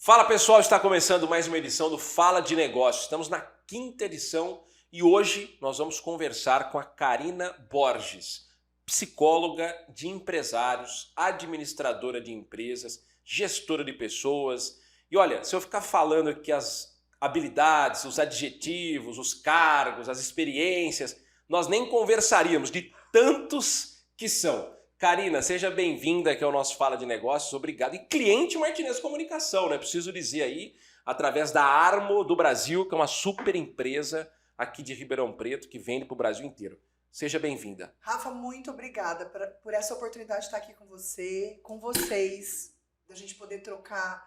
Fala pessoal, está começando mais uma edição do Fala de Negócios. Estamos na 5ª edição e hoje nós vamos conversar com a Karina Borges, psicóloga de empresários, administradora de empresas, gestora de pessoas. E olha, se eu ficar falando aqui as habilidades, os adjetivos, os cargos, as experiências, nós nem conversaríamos de tantos que são. Karina, seja bem-vinda aqui ao nosso Fala de Negócios, obrigado. E cliente Martinez Comunicação, né? Preciso dizer aí, através da Armo do Brasil, que é uma super empresa aqui de Ribeirão Preto, que vende para o Brasil inteiro. Seja bem-vinda. Rafa, muito obrigada por essa oportunidade de estar aqui com você, com vocês, da gente poder trocar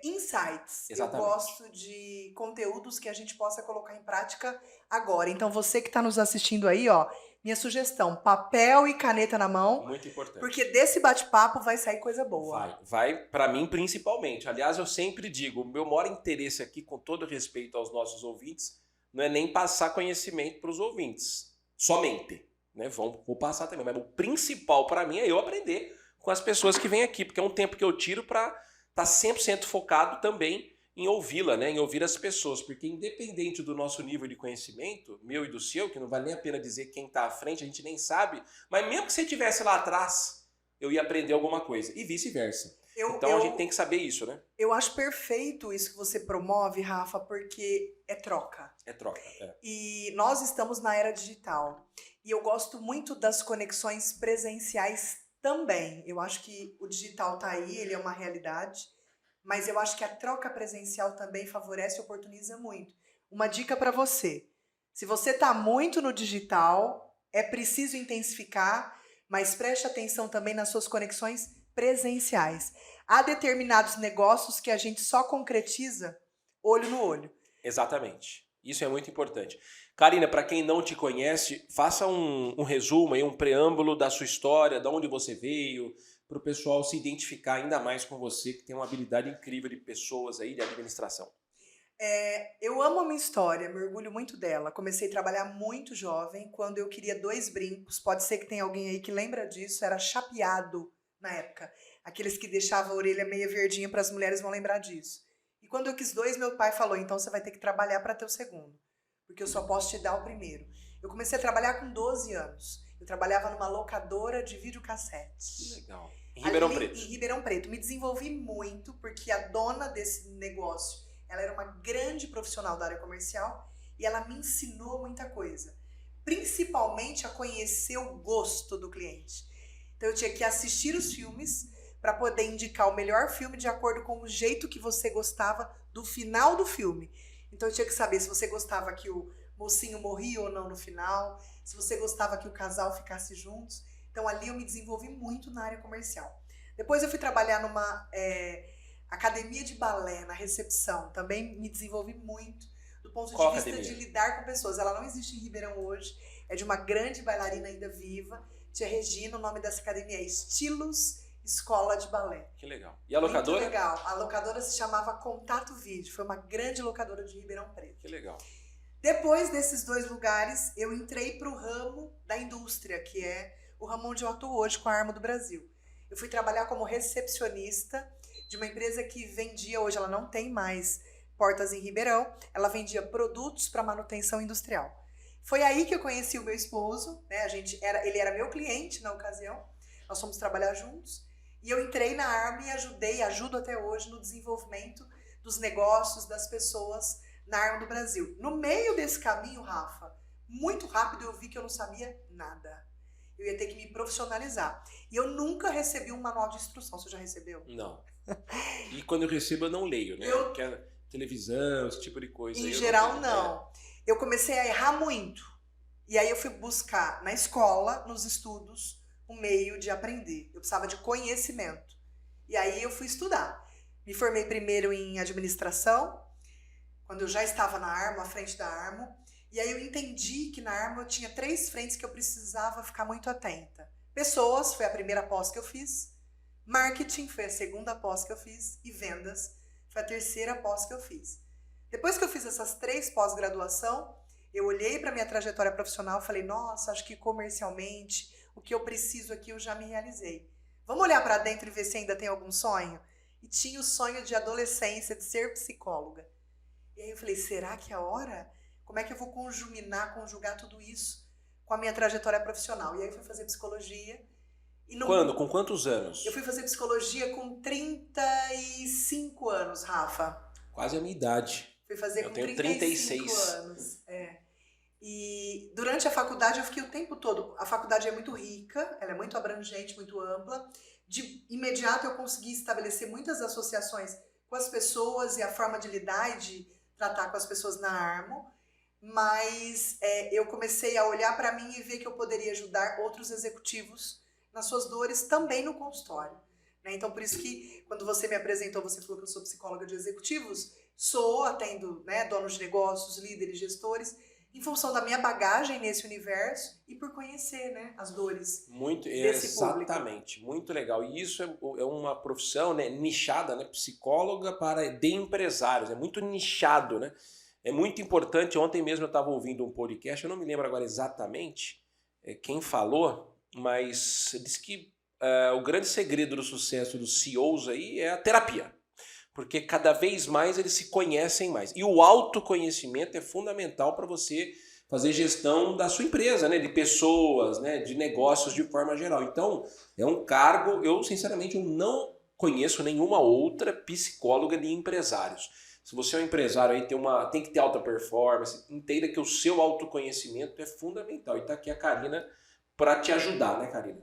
insights. Exatamente. Eu gosto de conteúdos que a gente possa colocar em prática agora. Então, você que está nos assistindo aí, ó, minha sugestão, papel e caneta na mão. Muito importante. Porque desse bate-papo vai sair coisa boa. Vai para mim principalmente. Aliás, eu sempre digo, o meu maior interesse aqui, com todo respeito aos nossos ouvintes, não é nem passar conhecimento para os ouvintes, somente. Né? Vou passar também, mas o principal para mim é eu aprender com as pessoas que vêm aqui, porque é um tempo que eu tiro para estar 100% focado também em ouvi-la, né? Em ouvir as pessoas, porque independente do nosso nível de conhecimento, meu e do seu, que não vale nem a pena dizer quem está à frente, a gente nem sabe, mas mesmo que você estivesse lá atrás, eu ia aprender alguma coisa, e vice-versa. Então a gente tem que saber isso, né? Eu acho perfeito isso que você promove, Rafa, porque é troca. É troca. E nós estamos na era digital. E eu gosto muito das conexões presenciais também. Eu acho que o digital tá aí, ele é uma realidade. Mas eu acho que a troca presencial também favorece e oportuniza muito. Uma dica para você. Se você tá muito no digital, é preciso intensificar, mas preste atenção também nas suas conexões presenciais. Há determinados negócios que a gente só concretiza olho no olho. Exatamente. Isso é muito importante. Karina, para quem não te conhece, faça um resumo, aí, um preâmbulo da sua história, de onde você veio, para o pessoal se identificar ainda mais com você, que tem uma habilidade incrível de pessoas aí, de administração. Eu amo a minha história, me orgulho muito dela. Comecei a trabalhar muito jovem, quando eu queria 2 brincos. Pode ser que tenha alguém aí que lembra disso, era chapeado na época. Aqueles que deixavam a orelha meia verdinha para as mulheres vão lembrar disso. E quando eu quis 2, meu pai falou, então você vai ter que trabalhar para ter o segundo, porque eu só posso te dar o primeiro. Eu comecei a trabalhar com 12 anos. Eu trabalhava numa locadora de videocassete. Que legal. Em Ribeirão Preto. Em Ribeirão Preto. Me desenvolvi muito, porque a dona desse negócio, ela era uma grande profissional da área comercial e ela me ensinou muita coisa. Principalmente a conhecer o gosto do cliente. Então eu tinha que assistir os filmes para poder indicar o melhor filme de acordo com o jeito que você gostava do final do filme. Então eu tinha que saber se você gostava que o mocinho morria ou não no final, se você gostava que o casal ficasse juntos. Então ali eu me desenvolvi muito na área comercial. Depois eu fui trabalhar numa academia de balé, na recepção. Também me desenvolvi muito do ponto de vista de lidar com pessoas. Ela não existe em Ribeirão hoje, é de uma grande bailarina ainda viva, tia Regina. O nome dessa academia é Estilos Escola de Balé. Que legal. E a locadora? Muito legal. A locadora se chamava Contato Vídeo. Foi uma grande locadora de Ribeirão Preto. Que legal. Depois desses 2 lugares, eu entrei para o ramo da indústria, que é o ramo onde eu atuo hoje com a Armo do Brasil. Eu fui trabalhar como recepcionista de uma empresa que vendia, hoje ela não tem mais portas em Ribeirão, ela vendia produtos para manutenção industrial. Foi aí que eu conheci o meu esposo, né? Ele era meu cliente na ocasião, nós fomos trabalhar juntos. E eu entrei na Armo e ajudo até hoje no desenvolvimento dos negócios, das pessoas na Armo do Brasil. No meio desse caminho, Rafa, muito rápido eu vi que eu não sabia nada. Eu ia ter que me profissionalizar. E eu nunca recebi um manual de instrução. Você já recebeu? Não. E quando eu recebo eu não leio, né? Que é televisão, esse tipo de coisa. Em geral, não. Eu comecei a errar muito. E aí eu fui buscar na escola, nos estudos, um meio de aprender. Eu precisava de conhecimento. E aí eu fui estudar. Me formei primeiro em administração, quando eu já estava na Armo, à frente da Armo. E aí eu entendi que na Armo eu tinha 3 frentes que eu precisava ficar muito atenta. Pessoas, foi a primeira pós que eu fiz. Marketing, foi a segunda pós que eu fiz. E vendas, foi a terceira pós que eu fiz. Depois que eu fiz essas 3 pós-graduação, eu olhei para minha trajetória profissional e falei, nossa, acho que comercialmente, o que eu preciso aqui eu já me realizei. Vamos olhar para dentro e ver se ainda tem algum sonho? e tinha o sonho de adolescência de ser psicóloga. E aí eu falei, será que é a hora? Como é que eu vou conjugar tudo isso com a minha trajetória profissional? E aí eu fui fazer psicologia. Quando? Com quantos anos? Eu fui fazer psicologia com 35 anos, Rafa. Quase a minha idade. Fui fazer com tenho 35 36 anos. E durante a faculdade eu fiquei o tempo todo. A faculdade é muito rica, ela é muito abrangente, muito ampla. De imediato eu consegui estabelecer muitas associações com as pessoas e a forma de lidar e de tratar com as pessoas na Armo. Mas eu comecei a olhar para mim e ver que eu poderia ajudar outros executivos nas suas dores também no consultório. Né? Então, por isso que quando você me apresentou, você falou que eu sou psicóloga de executivos, atendo, né, donos de negócios, líderes, gestores, em função da minha bagagem nesse universo e por conhecer, né, as dores desse público. Exatamente, muito legal. E isso é uma profissão, né, nichada, né, psicóloga de empresários, é muito nichado, né? É muito importante. Ontem mesmo eu estava ouvindo um podcast, eu não me lembro agora exatamente quem falou, mas diz que o grande segredo do sucesso dos CEOs aí é a terapia. Porque cada vez mais eles se conhecem mais. E o autoconhecimento é fundamental para você fazer gestão da sua empresa, né? De pessoas, né? De negócios de forma geral. Então, é um cargo, eu sinceramente eu não conheço nenhuma outra psicóloga de empresários. Se você é um empresário aí, tem que ter alta performance, entenda que o seu autoconhecimento é fundamental. E tá aqui a Karina para te ajudar, né, Karina?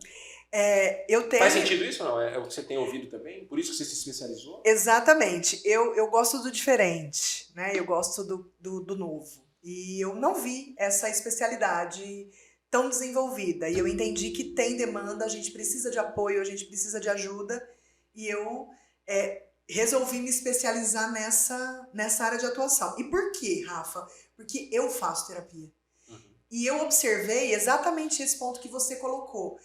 Faz sentido isso ou não? É o que você tem ouvido também? Por isso que você se especializou? Exatamente. Eu gosto do diferente, né? Eu gosto do novo. E eu não vi essa especialidade tão desenvolvida. E eu entendi que tem demanda, a gente precisa de apoio, a gente precisa de ajuda. E eu resolvi me especializar nessa área de atuação. E por quê, Rafa? Porque eu faço terapia. Uhum. E eu observei exatamente esse ponto que você colocou.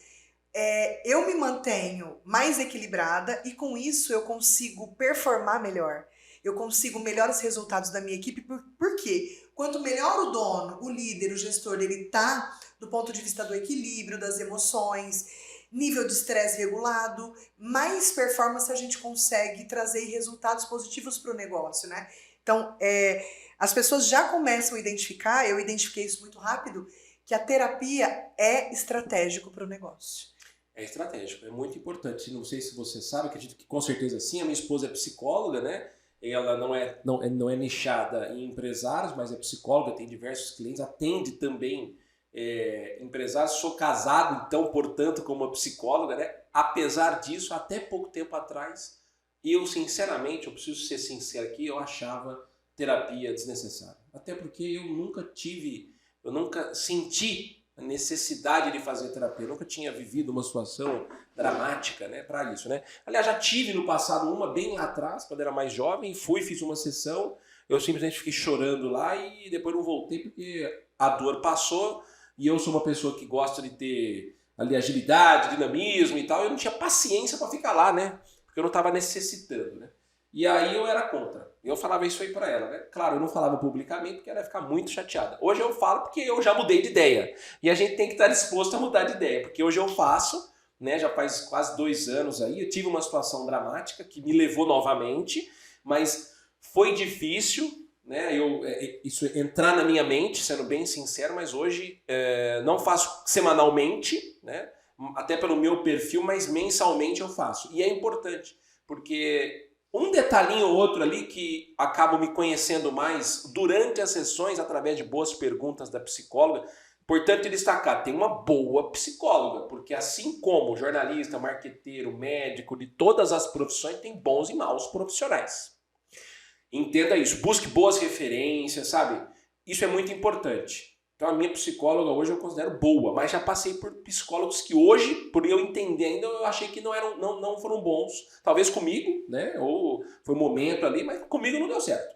Eu me mantenho mais equilibrada e com isso eu consigo performar melhor. Eu consigo melhores resultados da minha equipe. Por quê? Quanto melhor o dono, o líder, o gestor, ele tá do ponto de vista do equilíbrio, das emoções, nível de estresse regulado, mais performance a gente consegue trazer resultados positivos para o negócio, né? Então, as pessoas já começam a identificar, eu identifiquei isso muito rápido, que a terapia é estratégico para o negócio. É estratégico, é muito importante. Não sei se você sabe, acredito que com certeza sim. A minha esposa é psicóloga, né? Ela não é nichada em empresários, mas é psicóloga, tem diversos clientes, atende também empresários. Sou casado, então, portanto, como uma psicóloga, né? Apesar disso, até pouco tempo atrás, eu sinceramente, eu preciso ser sincero aqui, eu achava terapia desnecessária. Até porque eu nunca senti a necessidade de fazer terapia. Eu nunca tinha vivido uma situação dramática, né, para isso, né? Aliás, já tive no passado uma bem lá atrás, quando era mais jovem, fiz uma sessão, eu simplesmente fiquei chorando lá e depois não voltei porque a dor passou e eu sou uma pessoa que gosta de ter ali agilidade, dinamismo e tal, eu não tinha paciência para ficar lá, né? Porque eu não estava necessitando, né? E aí eu era contra. Eu falava isso aí pra ela, né? Claro, eu não falava publicamente porque ela ia ficar muito chateada. Hoje eu falo porque eu já mudei de ideia. E a gente tem que estar disposto a mudar de ideia. Porque hoje eu faço, né? Já faz quase 2 anos aí. Eu tive uma situação dramática que me levou novamente. Mas foi difícil, né? Isso entrar na minha mente, sendo bem sincero. Mas hoje não faço semanalmente, né? Até pelo meu perfil, mas mensalmente eu faço. E é importante, porque um detalhinho ou outro ali que acabo me conhecendo mais durante as sessões através de boas perguntas da psicóloga. Importante destacar, tem uma boa psicóloga, porque assim como jornalista, marqueteiro, médico, de todas as profissões, tem bons e maus profissionais. Entenda isso, busque boas referências, sabe? Isso é muito importante. Então a minha psicóloga hoje eu considero boa, mas já passei por psicólogos que hoje, por eu entender ainda, eu achei que não foram bons. Talvez comigo, né? Ou foi um momento ali, mas comigo não deu certo.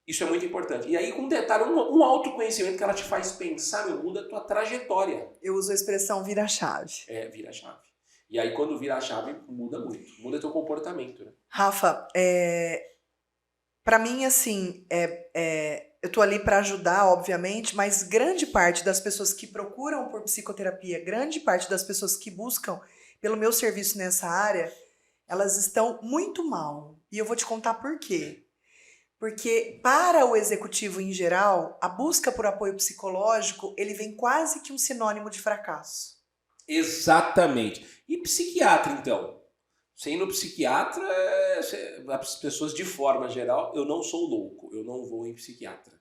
Isso é muito importante. E aí, com um detalhe, um autoconhecimento que ela te faz pensar, muda a tua trajetória. Eu uso a expressão vira-chave. Vira a chave. E aí, quando vira a chave, muda muito. Muda teu comportamento, né? Rafa, pra mim, assim, eu tô ali para ajudar, obviamente, mas grande parte das pessoas que procuram por psicoterapia, grande parte das pessoas que buscam pelo meu serviço nessa área, elas estão muito mal. E eu vou te contar por quê. Porque para o executivo em geral, a busca por apoio psicológico, ele vem quase que um sinônimo de fracasso. Exatamente. E psiquiatra, então? Você ir no psiquiatra, as pessoas de forma geral, eu não sou louco, eu não vou em psiquiatra.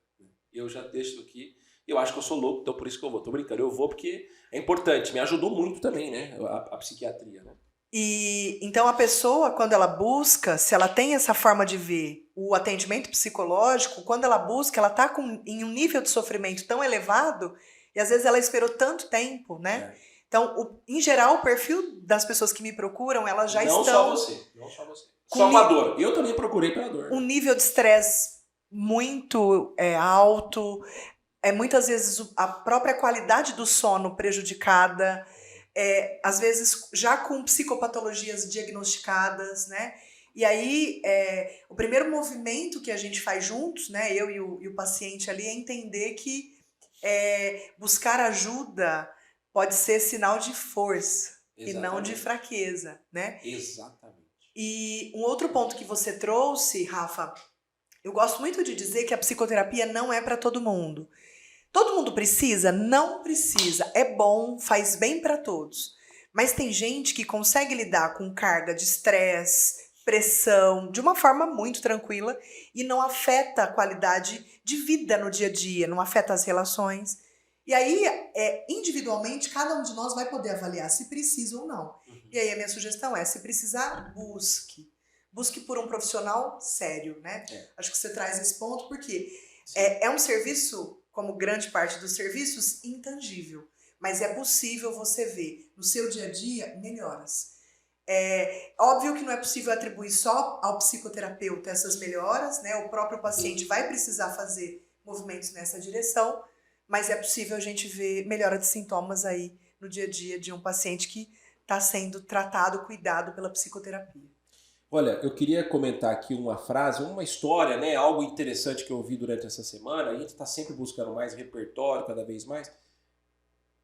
Eu já deixo aqui, eu acho que eu sou louco, então por isso que eu vou. Tô brincando, eu vou porque é importante, me ajudou muito também, né, a psiquiatria, né? E então a pessoa, quando ela busca, se ela tem essa forma de ver o atendimento psicológico, quando ela busca, ela está em um nível de sofrimento tão elevado e às vezes ela esperou tanto tempo, né? É. Então, em geral, o perfil das pessoas que me procuram, elas já Não estão só você. Só com a dor. Eu também procurei pela dor. um nível de estresse muito alto, muitas vezes a própria qualidade do sono prejudicada, às vezes já com psicopatologias diagnosticadas, né? E aí, o primeiro movimento que a gente faz juntos, né, eu e o paciente ali, é entender que buscar ajuda pode ser sinal de força. Exatamente. E não de fraqueza, né? Exatamente. E um outro ponto que você trouxe, Rafa, eu gosto muito de dizer que a psicoterapia não é para todo mundo. Todo mundo precisa? Não precisa. É bom, faz bem para todos. Mas tem gente que consegue lidar com carga de estresse, pressão, de uma forma muito tranquila e não afeta a qualidade de vida no dia a dia, não afeta as relações. E aí, individualmente, cada um de nós vai poder avaliar se precisa ou não. Uhum. E aí a minha sugestão é, se precisar, busque. Busque por um profissional sério, né? Acho que você traz esse ponto porque é um serviço, como grande parte dos serviços, intangível. Mas é possível você ver no seu dia a dia melhoras. Óbvio que não é possível atribuir só ao psicoterapeuta essas melhoras, né? O próprio paciente vai precisar fazer movimentos nessa direção, mas é possível a gente ver melhora de sintomas aí no dia a dia de um paciente que está sendo tratado, cuidado pela psicoterapia. Olha, eu queria comentar aqui uma frase, uma história, né? Algo interessante que eu ouvi durante essa semana. A gente está sempre buscando mais repertório, cada vez mais.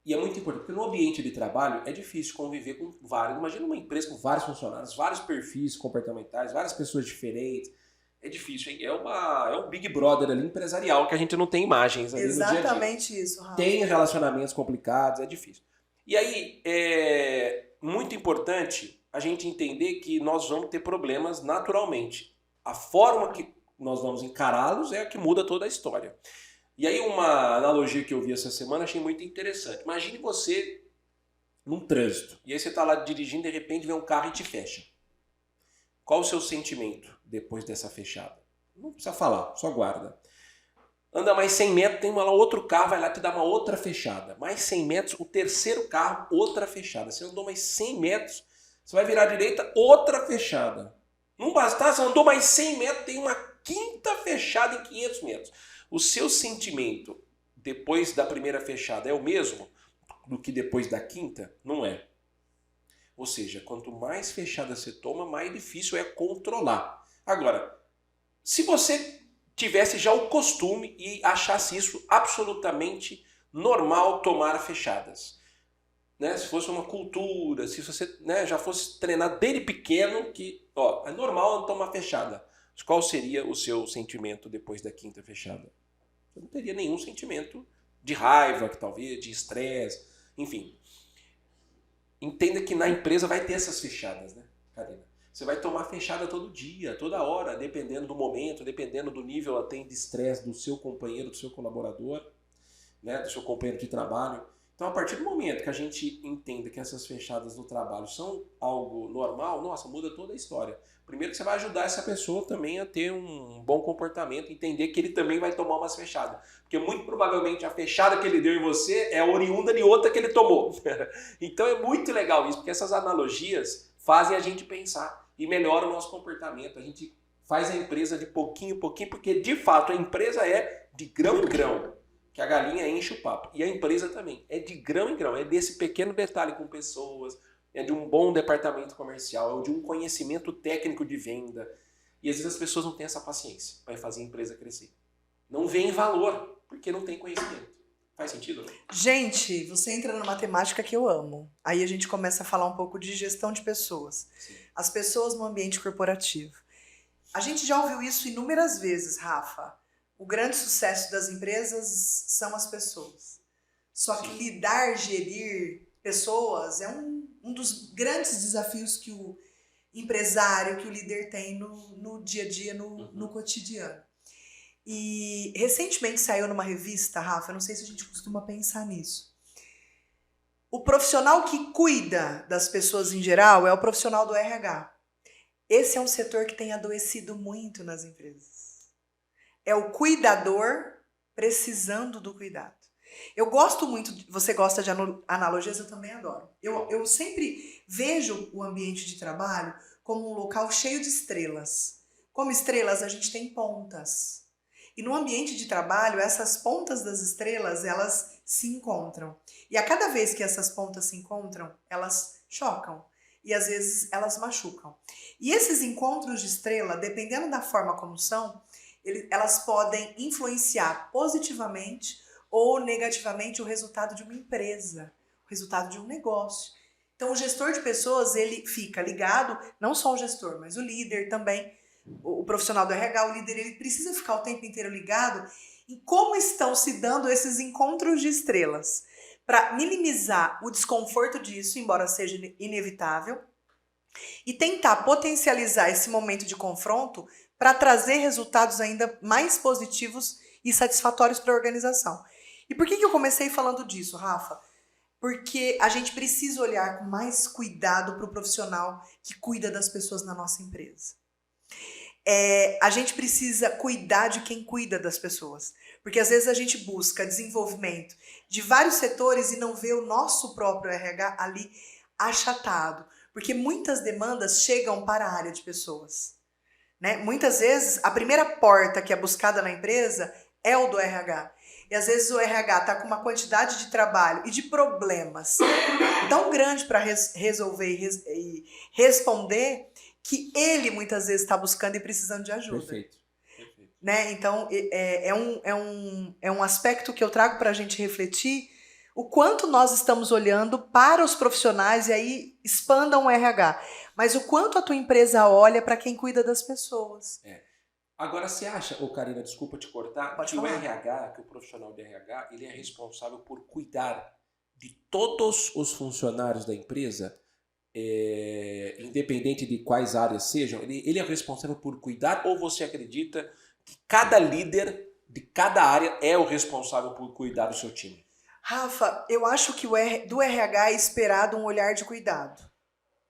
E é muito importante, porque no ambiente de trabalho é difícil conviver com vários. Imagina uma empresa com vários funcionários, vários perfis comportamentais, várias pessoas diferentes. É difícil, hein? É um Big Brother ali empresarial que a gente não tem imagens ali no dia a dia. Exatamente isso, Rafa. Tem relacionamentos complicados, é difícil. E aí, é muito importante a gente entender que nós vamos ter problemas naturalmente. A forma que nós vamos encará-los é a que muda toda a história. E aí uma analogia que eu vi essa semana achei muito interessante. Imagine você num trânsito, e aí você está lá dirigindo e de repente vem um carro e te fecha. Qual o seu sentimento depois dessa fechada? Não precisa falar, só guarda. Anda mais 100 metros, tem outro carro, vai lá te dar uma outra fechada. Mais 100 metros, o terceiro carro, outra fechada. Você andou mais 100 metros, você vai virar à direita, outra fechada. Não bastasse, você andou mais 100 metros, tem uma quinta fechada em 500 metros. O seu sentimento depois da primeira fechada é o mesmo do que depois da quinta? Não é. Ou seja, quanto mais fechada você toma, mais difícil é controlar. Agora, se você tivesse já o costume e achasse isso absolutamente normal tomar fechadas, né? Se fosse uma cultura, se você, né, já fosse treinar desde pequeno que é normal tomar fechada, qual seria o seu sentimento depois da quinta fechada? Você não teria nenhum sentimento de raiva, que talvez, de estresse, enfim. Entenda que na empresa vai ter essas fechadas, né, Karina? Você vai tomar fechada todo dia, toda hora, dependendo do momento, dependendo do nível até de estresse do seu companheiro, do seu colaborador, né, do seu companheiro de trabalho. Então, a partir do momento que a gente entenda que essas fechadas no trabalho são algo normal, nossa, muda toda a história. Primeiro que você vai ajudar essa pessoa também a ter um bom comportamento, entender que ele também vai tomar umas fechadas. Porque muito provavelmente a fechada que ele deu em você é oriunda de outra que ele tomou. Então é muito legal isso, porque essas analogias fazem a gente pensar e melhora o nosso comportamento. A gente faz a empresa de pouquinho em pouquinho, porque de fato a empresa é de grão em grão, que a galinha enche o papo. E a empresa também é de grão em grão, é desse pequeno detalhe com pessoas, é de um bom departamento comercial, é de um conhecimento técnico de venda. E às vezes as pessoas não têm essa paciência para fazer a empresa crescer. Não veem valor, porque não tem conhecimento. Faz sentido? Não? Gente, você entra numa temática que eu amo. Aí a gente começa a falar um pouco de gestão de pessoas. Sim. As pessoas no ambiente corporativo. A gente já ouviu isso inúmeras vezes, Rafa. O grande sucesso das empresas são as pessoas. Só que lidar, gerir pessoas é um dos grandes desafios que o empresário, que o líder tem no dia a dia, no cotidiano. E recentemente saiu numa revista, Rafa, não sei se a gente costuma pensar nisso. O profissional que cuida das pessoas em geral é o profissional do RH. Esse é um setor que tem adoecido muito nas empresas. É o cuidador precisando do cuidado. Eu gosto muito, você gosta de analogias, eu também adoro. Eu sempre vejo o ambiente de trabalho como um local cheio de estrelas. Como estrelas, a gente tem pontas. E no ambiente de trabalho, essas pontas das estrelas, elas se encontram. E a cada vez que essas pontas se encontram, elas chocam. E às vezes elas machucam. E esses encontros de estrela, dependendo da forma como são, elas podem influenciar positivamente ou negativamente o resultado de uma empresa, o resultado de um negócio. Então o gestor de pessoas, ele fica ligado, não só o gestor, mas o líder também, o profissional do RH, o líder, ele precisa ficar o tempo inteiro ligado em como estão se dando esses encontros de estrelas, para minimizar o desconforto disso, embora seja inevitável, e tentar potencializar esse momento de confronto para trazer resultados ainda mais positivos e satisfatórios para a organização. E por que eu comecei falando disso, Rafa? Porque a gente precisa olhar com mais cuidado para o profissional que cuida das pessoas na nossa empresa. A gente precisa cuidar de quem cuida das pessoas. Porque às vezes a gente busca desenvolvimento de vários setores e não vê o nosso próprio RH ali achatado. Porque muitas demandas chegam para a área de pessoas. Né? Muitas vezes a primeira porta que é buscada na empresa é o do RH. E às vezes o RH está com uma quantidade de trabalho e de problemas tão grande para resolver e responder que ele muitas vezes está buscando e precisando de ajuda. Perfeito. Né? Então é um aspecto que eu trago para a gente refletir o quanto nós estamos olhando para os profissionais e aí expandam o RH. Mas o quanto a tua empresa olha para quem cuida das pessoas. Agora, você acha, Karina, desculpa te cortar, Pode que falar. o RH, que o profissional de RH, ele é responsável por cuidar de todos os funcionários da empresa, independente de quais áreas sejam, ele é responsável por cuidar, ou você acredita que cada líder de cada área é o responsável por cuidar do seu time? Rafa, eu acho que do RH é esperado um olhar de cuidado.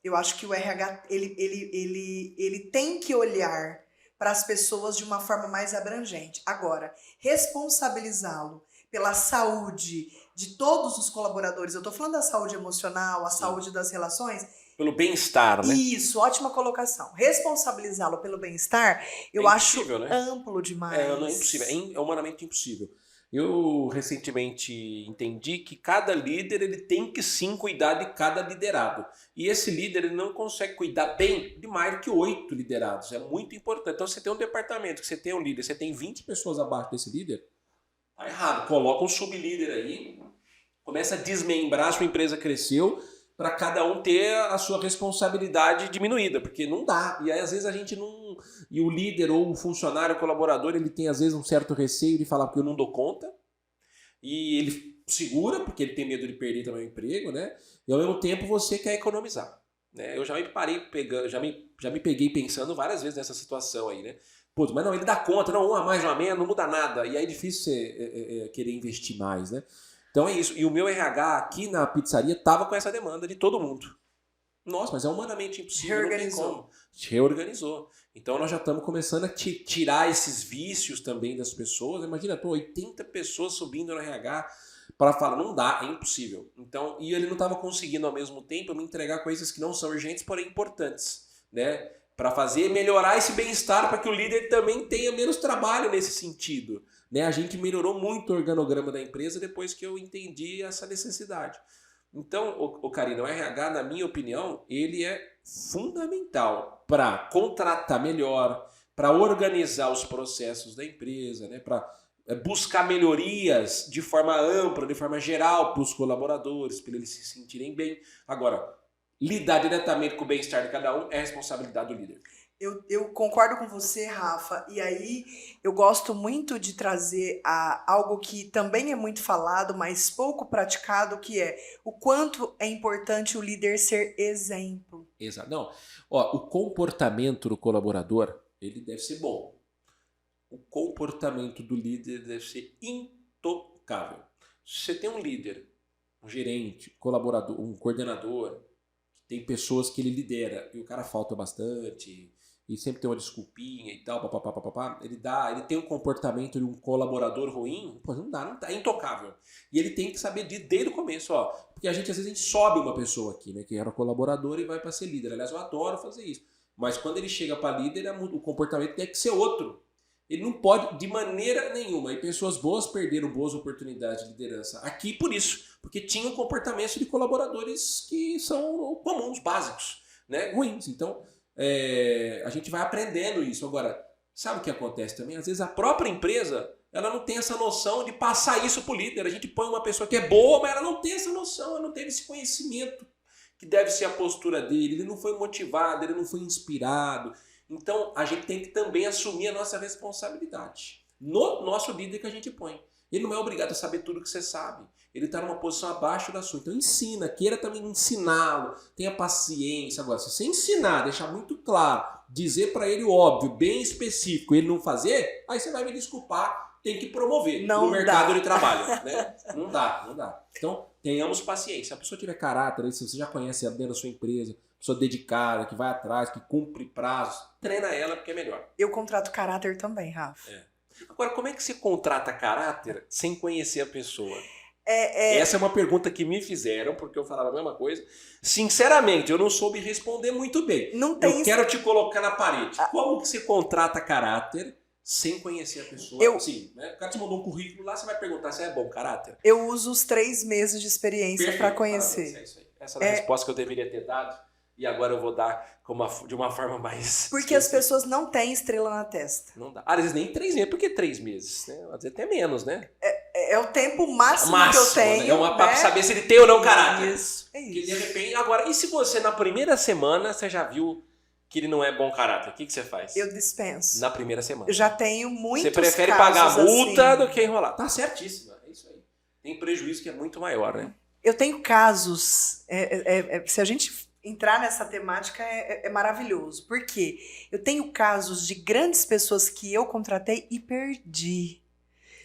Eu acho que o RH ele tem que olhar para as pessoas de uma forma mais abrangente. Agora, responsabilizá-lo pela saúde de todos os colaboradores, eu estou falando da saúde emocional, a saúde das relações. Pelo bem-estar, né? Isso, ótima colocação. Responsabilizá-lo pelo bem-estar, eu acho amplo demais. Não é impossível, é humanamente impossível. Eu recentemente entendi que cada líder ele tem que sim cuidar de cada liderado. E esse líder ele não consegue cuidar bem de mais do que 8 liderados. É muito importante. Então você tem um departamento, que você tem um líder, você tem 20 pessoas abaixo desse líder, tá errado. Coloca um sublíder aí, começa a desmembrar, a sua empresa cresceu, para cada um ter a sua responsabilidade diminuída, porque não dá. E aí às vezes a gente não... E o líder ou o funcionário, o colaborador, ele tem às vezes um certo receio de falar porque eu não dou conta. E ele segura, porque ele tem medo de perder também o emprego, né? E ao mesmo tempo você quer economizar. Né? Eu já me peguei pensando várias vezes nessa situação aí, né? Pô, mas não, ele dá conta, não, um a mais, um a menos, não muda nada. E aí é difícil você querer investir mais, né? Então é isso. E o meu RH aqui na pizzaria tava com essa demanda de todo mundo. Nossa, mas é humanamente impossível. Reorganizou. Não tem como. Reorganizou. Então nós já estamos começando a tirar esses vícios também das pessoas. Imagina, 80 pessoas subindo no RH para falar, não dá, é impossível. Então, e ele não estava conseguindo ao mesmo tempo me entregar coisas que não são urgentes, porém importantes, né? Para melhorar esse bem-estar, para que o líder também tenha menos trabalho nesse sentido. Né? A gente melhorou muito o organograma da empresa depois que eu entendi essa necessidade. Então, Karina, o RH, na minha opinião, ele é fundamental para contratar melhor, para organizar os processos da empresa, né? Para buscar melhorias de forma ampla, de forma geral para os colaboradores, para eles se sentirem bem. Agora, lidar diretamente com o bem-estar de cada um é responsabilidade do líder. Eu concordo com você, Rafa, e aí eu gosto muito de trazer algo que também é muito falado, mas pouco praticado, que é o quanto é importante o líder ser exemplo. Exato. Não, ó, o comportamento do colaborador, ele deve ser bom. O comportamento do líder deve ser intocável. Se você tem um líder, um gerente, colaborador, um coordenador, tem pessoas que ele lidera e o cara falta bastante e sempre tem uma desculpinha e tal, papapá, ele tem um comportamento de um colaborador ruim, pô, não dá, é intocável. E ele tem que saber desde o começo, ó, porque às vezes a gente sobe uma pessoa aqui, né, que era colaborador e vai para ser líder. Aliás, eu adoro fazer isso. Mas quando ele chega para líder, o comportamento tem que ser outro. Ele não pode, de maneira nenhuma, e pessoas boas perderam boas oportunidades de liderança aqui por isso, porque tinham comportamentos de colaboradores que são comuns, básicos, né, ruins. Então, a gente vai aprendendo isso. Agora, sabe o que acontece também? Às vezes a própria empresa, ela não tem essa noção de passar isso para o líder. A gente põe uma pessoa que é boa, mas ela não tem essa noção, ela não teve esse conhecimento que deve ser a postura dele, ele não foi motivado, ele não foi inspirado. Então, a gente tem que também assumir a nossa responsabilidade no nosso líder que a gente põe. Ele não é obrigado a saber tudo que você sabe. Ele está numa posição abaixo da sua. Então, ensina, queira também ensiná-lo, tenha paciência. Agora, se você ensinar, deixar muito claro, dizer para ele o óbvio, bem específico, ele não fazer, aí você vai me desculpar, tem que promover no mercado de trabalho. Né? Não dá. Então, tenhamos paciência. Se a pessoa tiver caráter, se você já conhece ela dentro da sua empresa, pessoa dedicada, que vai atrás, que cumpre prazos, treina ela porque é melhor. Eu contrato caráter também, Rafa. Agora, como é que se contrata caráter sem conhecer a pessoa? Essa é uma pergunta que me fizeram, porque eu falava a mesma coisa. Sinceramente, eu não soube responder muito bem. Eu quero te colocar na parede. Como que se contrata caráter sem conhecer a pessoa? Sim, né? O cara te mandou um currículo lá, você vai perguntar se é bom caráter? Eu uso os 3 meses de experiência para conhecer. Parabéns, é isso aí. Essa é a resposta que eu deveria ter dado. E agora eu vou dar de uma forma mais... Porque as pessoas não têm estrela na testa. Não dá. Às vezes nem 3 meses. Por que 3 meses? Né? Às vezes até menos, né? É o tempo máximo que eu tenho. Né? É uma para saber se ele tem ou não caráter. Isso, é isso. Que de repente... Agora, e se você na primeira semana você já viu que ele não é bom caráter? O que você faz? Eu dispenso. Na primeira semana. Eu já tenho muitos Você prefere pagar a multa assim do que enrolar. Tá certíssimo. É isso aí. Tem prejuízo que é muito maior, né? Eu tenho casos... se a gente... entrar nessa temática é maravilhoso. Por quê? Eu tenho casos de grandes pessoas que eu contratei e perdi.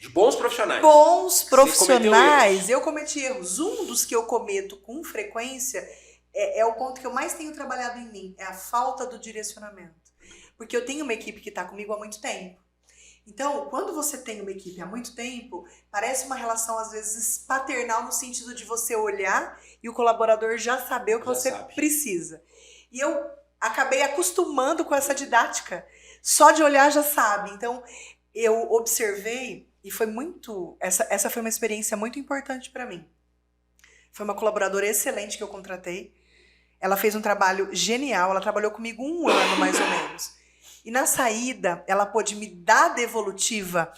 De bons profissionais. Bons profissionais. Eu cometi erros. Um dos que eu cometo com frequência é o ponto que eu mais tenho trabalhado em mim. É a falta do direcionamento. Porque eu tenho uma equipe que está comigo há muito tempo. Então, quando você tem uma equipe há muito tempo, parece uma relação, às vezes, paternal, no sentido de você olhar e o colaborador já saber o que você precisa. E eu acabei acostumando com essa didática. Só de olhar já sabe. Então, eu observei, e foi muito... Essa foi uma experiência muito importante para mim. Foi uma colaboradora excelente que eu contratei. Ela fez um trabalho genial, ela trabalhou comigo 1 ano, mais ou menos. E na saída, ela pôde me dar devolutiva.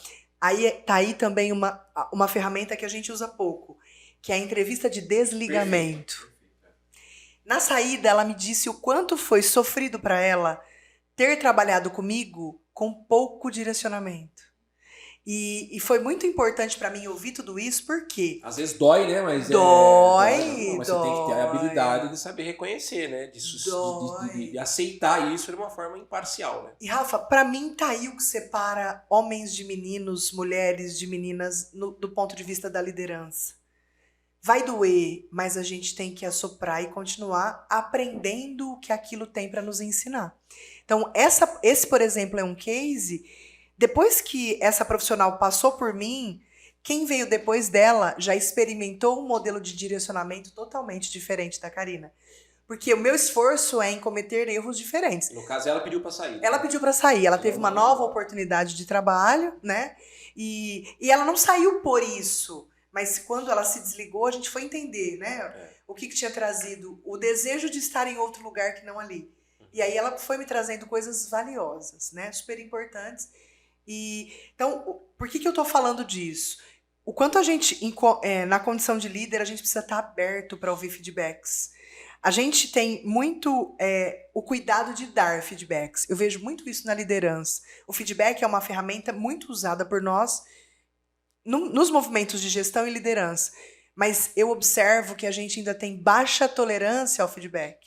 Tá aí também uma ferramenta que a gente usa pouco, que é a entrevista de desligamento. Na saída, ela me disse o quanto foi sofrido para ela ter trabalhado comigo com pouco direcionamento. E foi muito importante para mim ouvir tudo isso, porque... Às vezes dói, né? Mas dói. Mas você tem que ter a habilidade de saber reconhecer, né? De aceitar isso de uma forma imparcial, né? E, Rafa, para mim tá aí o que separa homens de meninos, mulheres de meninas, do ponto de vista da liderança. Vai doer, mas a gente tem que assoprar e continuar aprendendo o que aquilo tem para nos ensinar. Então, esse, por exemplo, é um case... Depois que essa profissional passou por mim, quem veio depois dela já experimentou um modelo de direcionamento totalmente diferente da Karina. Porque o meu esforço é em cometer erros diferentes. No caso, ela pediu para sair. Ela pediu para sair. Ela teve uma nova oportunidade de trabalho, né? E ela não saiu por isso. Mas quando ela se desligou, a gente foi entender, né? O que tinha trazido o desejo de estar em outro lugar que não ali. E aí ela foi me trazendo coisas valiosas, né? Super importantes. Então, por que eu tô falando disso? O quanto a gente, na condição de líder, a gente precisa estar aberto para ouvir feedbacks. A gente tem muito o cuidado de dar feedbacks. Eu vejo muito isso na liderança. O feedback é uma ferramenta muito usada por nós nos movimentos de gestão e liderança. Mas eu observo que a gente ainda tem baixa tolerância ao feedback.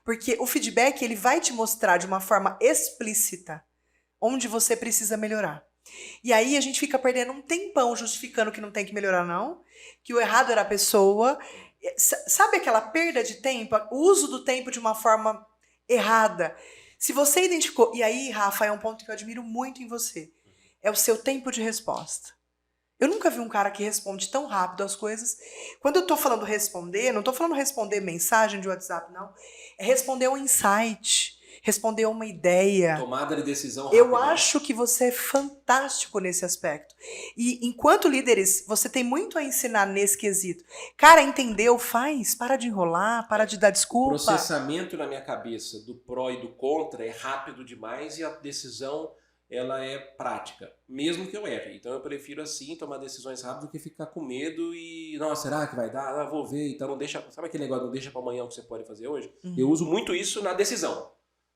Porque o feedback ele vai te mostrar de uma forma explícita onde você precisa melhorar. E aí a gente fica perdendo um tempão justificando que não tem que melhorar, não. Que o errado era a pessoa. Sabe aquela perda de tempo? O uso do tempo de uma forma errada. Se você identificou... E aí, Rafa, é um ponto que eu admiro muito em você. É o seu tempo de resposta. Eu nunca vi um cara que responde tão rápido as coisas. Quando eu tô falando responder, não tô falando responder mensagem de WhatsApp, não. É responder um insight, responder uma ideia. Tomada de decisão rápida. Eu acho que você é fantástico nesse aspecto. E enquanto líderes, você tem muito a ensinar nesse quesito. Cara, entendeu? Faz. Para de enrolar, para de dar desculpa. O processamento na minha cabeça do pró e do contra é rápido demais e a decisão... ela é prática, mesmo que eu erre. Então eu prefiro assim tomar decisões rápidas do que ficar com medo e, nossa, será que vai dar? Ah, vou ver, então não deixa, sabe aquele negócio, não deixa para amanhã o que você pode fazer hoje? Eu uso muito isso na decisão.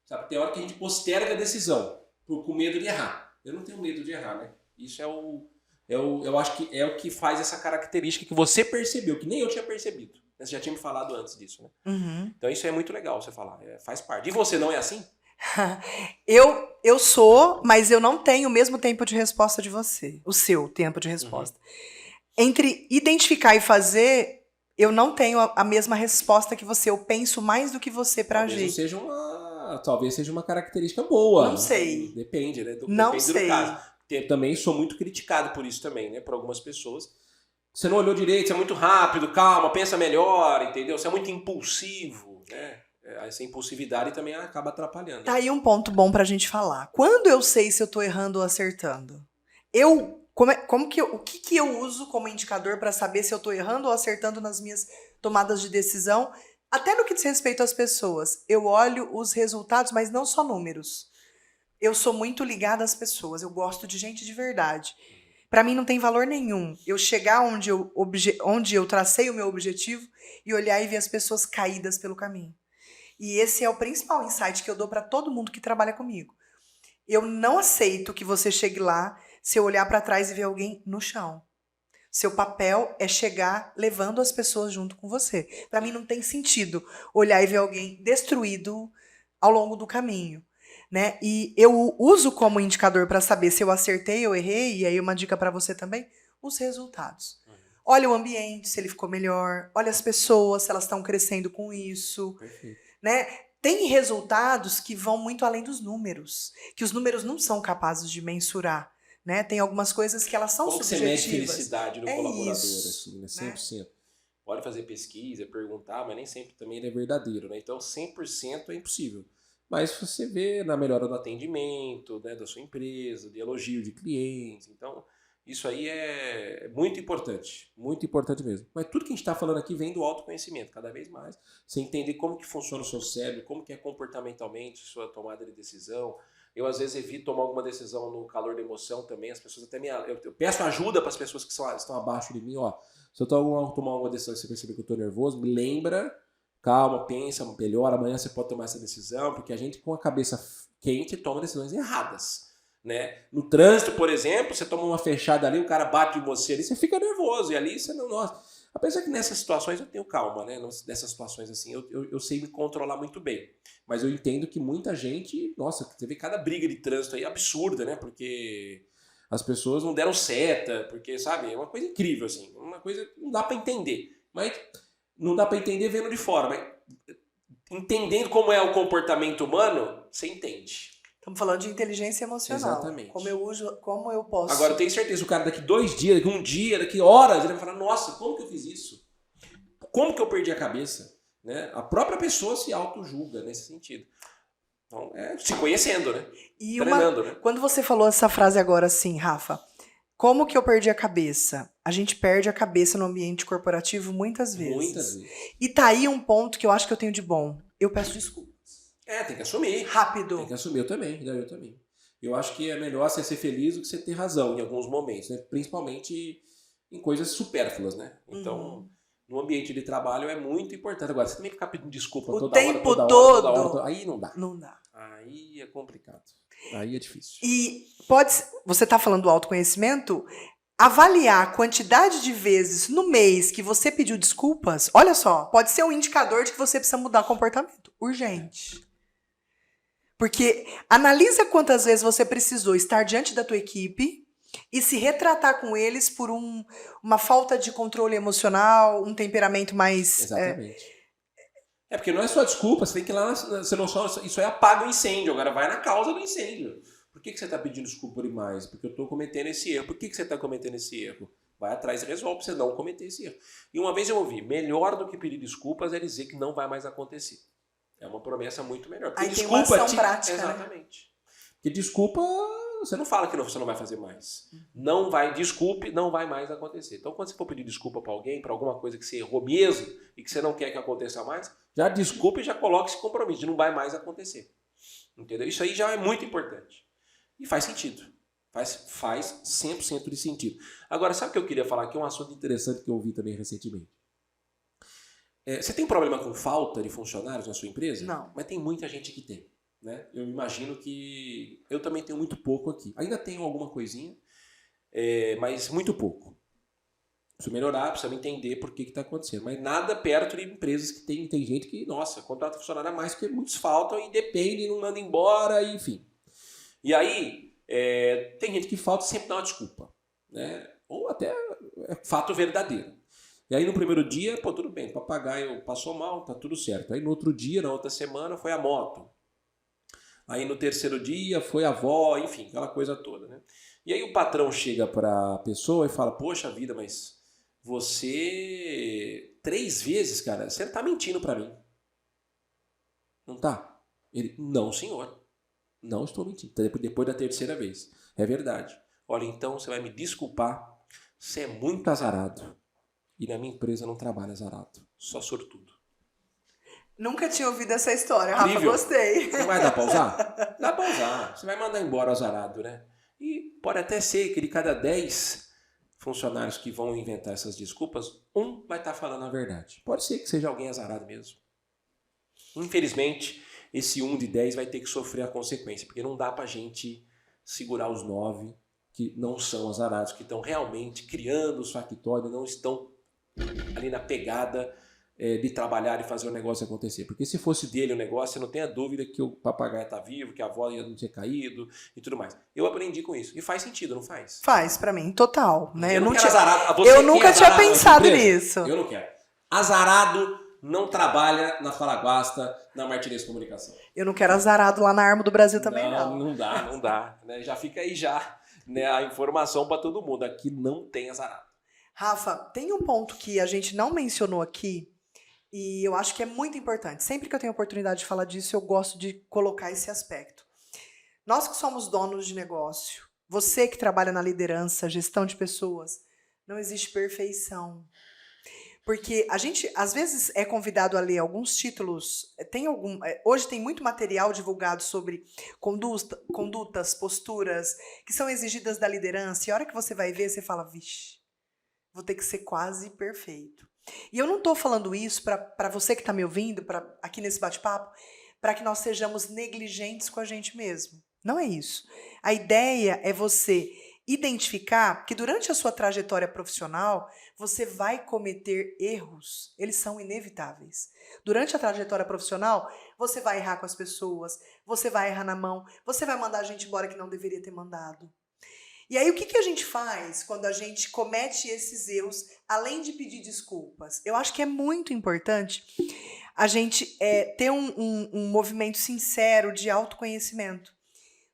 Sabe, tem hora que a gente posterga a decisão com medo de errar. Eu não tenho medo de errar, né? Isso eu acho que é o que faz essa característica que você percebeu, que nem eu tinha percebido. Você já tinha me falado antes disso, né? Então isso é muito legal você falar, faz parte. E você não é assim? Eu sou, mas eu não tenho o mesmo tempo de resposta de você. O seu tempo de resposta. Entre identificar e fazer, eu não tenho a mesma resposta que você. Eu penso mais do que você para agir. Talvez seja uma característica boa. Não sei. Depende, né? Não sei. Do caso. Também sou muito criticado por isso também, né? Por algumas pessoas. Você não olhou direito, você é muito rápido, calma, pensa melhor, entendeu? Você é muito impulsivo, né? Essa impulsividade também acaba atrapalhando. Tá aí um ponto bom pra gente falar. Quando eu sei se eu tô errando ou acertando? O que eu uso como indicador para saber se eu tô errando ou acertando nas minhas tomadas de decisão? Até no que diz respeito às pessoas. Eu olho os resultados, mas não só números. Eu sou muito ligada às pessoas. Eu gosto de gente de verdade. Para mim não tem valor nenhum eu chegar onde eu tracei o meu objetivo e olhar e ver as pessoas caídas pelo caminho. E esse é o principal insight que eu dou para todo mundo que trabalha comigo. Eu não aceito que você chegue lá se eu olhar para trás e ver alguém no chão. Seu papel é chegar levando as pessoas junto com você. Para mim não tem sentido olhar e ver alguém destruído ao longo do caminho, né? E eu uso como indicador para saber se eu acertei ou errei, e aí uma dica para você também, os resultados. Olha o ambiente, se ele ficou melhor. Olha as pessoas, se elas estão crescendo com isso. Perfeito. Né? Tem resultados que vão muito além dos números, que os números não são capazes de mensurar, né? Tem algumas coisas que elas são subjetivas. Como você mede felicidade no colaborador, isso, assim, né? 100%. Pode fazer pesquisa, perguntar, mas nem sempre também ele é verdadeiro, né? Então 100% é impossível. Mas você vê na melhora do atendimento, né, da sua empresa, de elogio de clientes, então... Isso aí é muito importante mesmo. Mas tudo que a gente está falando aqui vem do autoconhecimento, cada vez mais. Você entender como que funciona o seu cérebro, como que é comportamentalmente a sua tomada de decisão. Eu, às vezes, evito tomar alguma decisão no calor da emoção também. As pessoas até eu peço ajuda para as pessoas que estão abaixo de mim. Ó, se eu tomar alguma decisão e você perceber que eu estou nervoso, me lembra, calma, pensa, melhor, amanhã você pode tomar essa decisão, porque a gente, com a cabeça quente, toma decisões erradas. Né? No trânsito, por exemplo, você toma uma fechada ali, o cara bate em você ali, você fica nervoso, e ali você não... Nossa. Apesar que nessas situações eu tenho calma, né? Nessas situações assim, eu sei me controlar muito bem. Mas eu entendo que muita gente... Nossa, você vê cada briga de trânsito aí absurda, né? Porque as pessoas não deram seta, porque, sabe? É uma coisa incrível, assim. Uma coisa que não dá pra entender. Mas não dá pra entender vendo de fora, mas entendendo como é o comportamento humano, você entende. Estamos falando de inteligência emocional. Exatamente. Como eu posso... Agora, eu tenho certeza, o cara daqui 2 dias, daqui 1 dia, daqui horas, ele vai falar, nossa, como que eu fiz isso? Como que eu perdi a cabeça? Né? A própria pessoa se auto-julga nesse sentido. Então, se conhecendo, né? E treinando, né? Quando você falou essa frase agora assim, Rafa, como que eu perdi a cabeça? A gente perde a cabeça no ambiente corporativo muitas vezes. Muitas vezes. E tá aí um ponto que eu acho que eu tenho de bom. Eu peço desculpa. Tem que assumir. Rápido. Tem que assumir, eu também. Eu acho que é melhor você ser feliz do que você ter razão em alguns momentos, né? Principalmente em coisas supérfluas, né? Então, no ambiente de trabalho é muito importante. Agora, você também ficar pedindo desculpa O toda tempo hora, todo. aí não dá. Não dá. Aí é complicado. Aí é difícil. E você está falando do autoconhecimento? Avaliar a quantidade de vezes no mês que você pediu desculpas, olha só, pode ser um indicador de que você precisa mudar comportamento. Urgente. Porque analisa quantas vezes você precisou estar diante da tua equipe e se retratar com eles por uma falta de controle emocional, um temperamento mais... Exatamente. É porque não é só desculpa, você tem que ir lá, você não só, isso aí apaga o incêndio, agora vai na causa do incêndio. Por que você está pedindo desculpa demais? Porque eu estou cometendo esse erro. Por que você está cometendo esse erro? Vai atrás e resolve para você não cometer esse erro. E uma vez eu ouvi, melhor do que pedir desculpas é dizer que não vai mais acontecer. É uma promessa muito melhor. Porque Aí desculpa tem uma ação prática, exatamente. Né? Porque desculpa, você não fala que você não vai fazer mais. Não vai, desculpe, não vai mais acontecer. Então, quando você for pedir desculpa para alguém, para alguma coisa que você errou mesmo e que você não quer que aconteça mais, já desculpe e já coloque esse compromisso de não vai mais acontecer. Entendeu? Isso aí já é muito importante. E faz sentido. Faz 100% de sentido. Agora, sabe o que eu queria falar aqui? É um assunto interessante que eu ouvi também recentemente. Você tem problema com falta de funcionários na sua empresa? Não. Mas tem muita gente que tem. Né? Eu imagino que eu também tenho muito pouco aqui. Ainda tenho alguma coisinha, mas muito pouco. Preciso melhorar, precisa entender por que está acontecendo. Mas nada perto de empresas que tem gente que, nossa, contrata funcionário a mais porque muitos faltam e depende, não manda embora, enfim. E aí, tem gente que falta e sempre dá uma desculpa. Né? Ou até é fato verdadeiro. E aí no primeiro dia, pô, tudo bem, o papagaio passou mal, tá tudo certo. Aí no outro dia, na outra semana, foi a moto. Aí no terceiro dia foi a avó, enfim, aquela coisa toda. Né? E aí o patrão chega para a pessoa e fala, poxa vida, mas você 3 vezes, cara, você tá mentindo para mim. Não tá? Ele, não, senhor. Não estou mentindo. Depois da terceira vez. É verdade. Olha, então você vai me desculpar. Você é muito azarado. E na minha empresa não trabalha azarado. Só sortudo. Nunca tinha ouvido essa história, Rafa. Incrível. Gostei. Não vai dar pra usar? Dá pra usar. Você vai mandar embora o azarado, né? E pode até ser que de cada 10 funcionários que vão inventar essas desculpas, um vai estar falando a verdade. Pode ser que seja alguém azarado mesmo. Infelizmente, esse 1 de 10 vai ter que sofrer a consequência, porque não dá pra gente segurar os 9 que não são azarados, que estão realmente criando os factóides, não estão ali na pegada de trabalhar e fazer o negócio acontecer. Porque se fosse dele o negócio, você não tenha dúvida que o papagaio está vivo, que a avó ia não ter caído e tudo mais. Eu aprendi com isso. E faz sentido, não faz? Faz, pra mim, total. Né? Eu nunca tinha pensado nisso. Eu não quero. Azarado não trabalha na Falaguasta, na Martinez Comunicação. Eu não quero azarado lá na Arma do Brasil também, não. Não dá. Né? Já fica aí já, né, a informação para todo mundo. Aqui não tem azarado. Rafa, tem um ponto que a gente não mencionou aqui e eu acho que é muito importante. Sempre que eu tenho oportunidade de falar disso, eu gosto de colocar esse aspecto. Nós que somos donos de negócio, você que trabalha na liderança, gestão de pessoas, não existe perfeição. Porque a gente, às vezes, é convidado a ler alguns títulos. Hoje tem muito material divulgado sobre condutas, posturas, que são exigidas da liderança. E a hora que você vai ver, você fala, vixe, vou ter que ser quase perfeito. E eu não estou falando isso para você que está me ouvindo, aqui nesse bate-papo, para que nós sejamos negligentes com a gente mesmo. Não é isso. A ideia é você identificar que durante a sua trajetória profissional, você vai cometer erros. Eles são inevitáveis. Durante a trajetória profissional, você vai errar com as pessoas, você vai errar na mão, você vai mandar a gente embora que não deveria ter mandado. E aí, o que a gente faz quando a gente comete esses erros, além de pedir desculpas? Eu acho que é muito importante a gente ter um movimento sincero de autoconhecimento.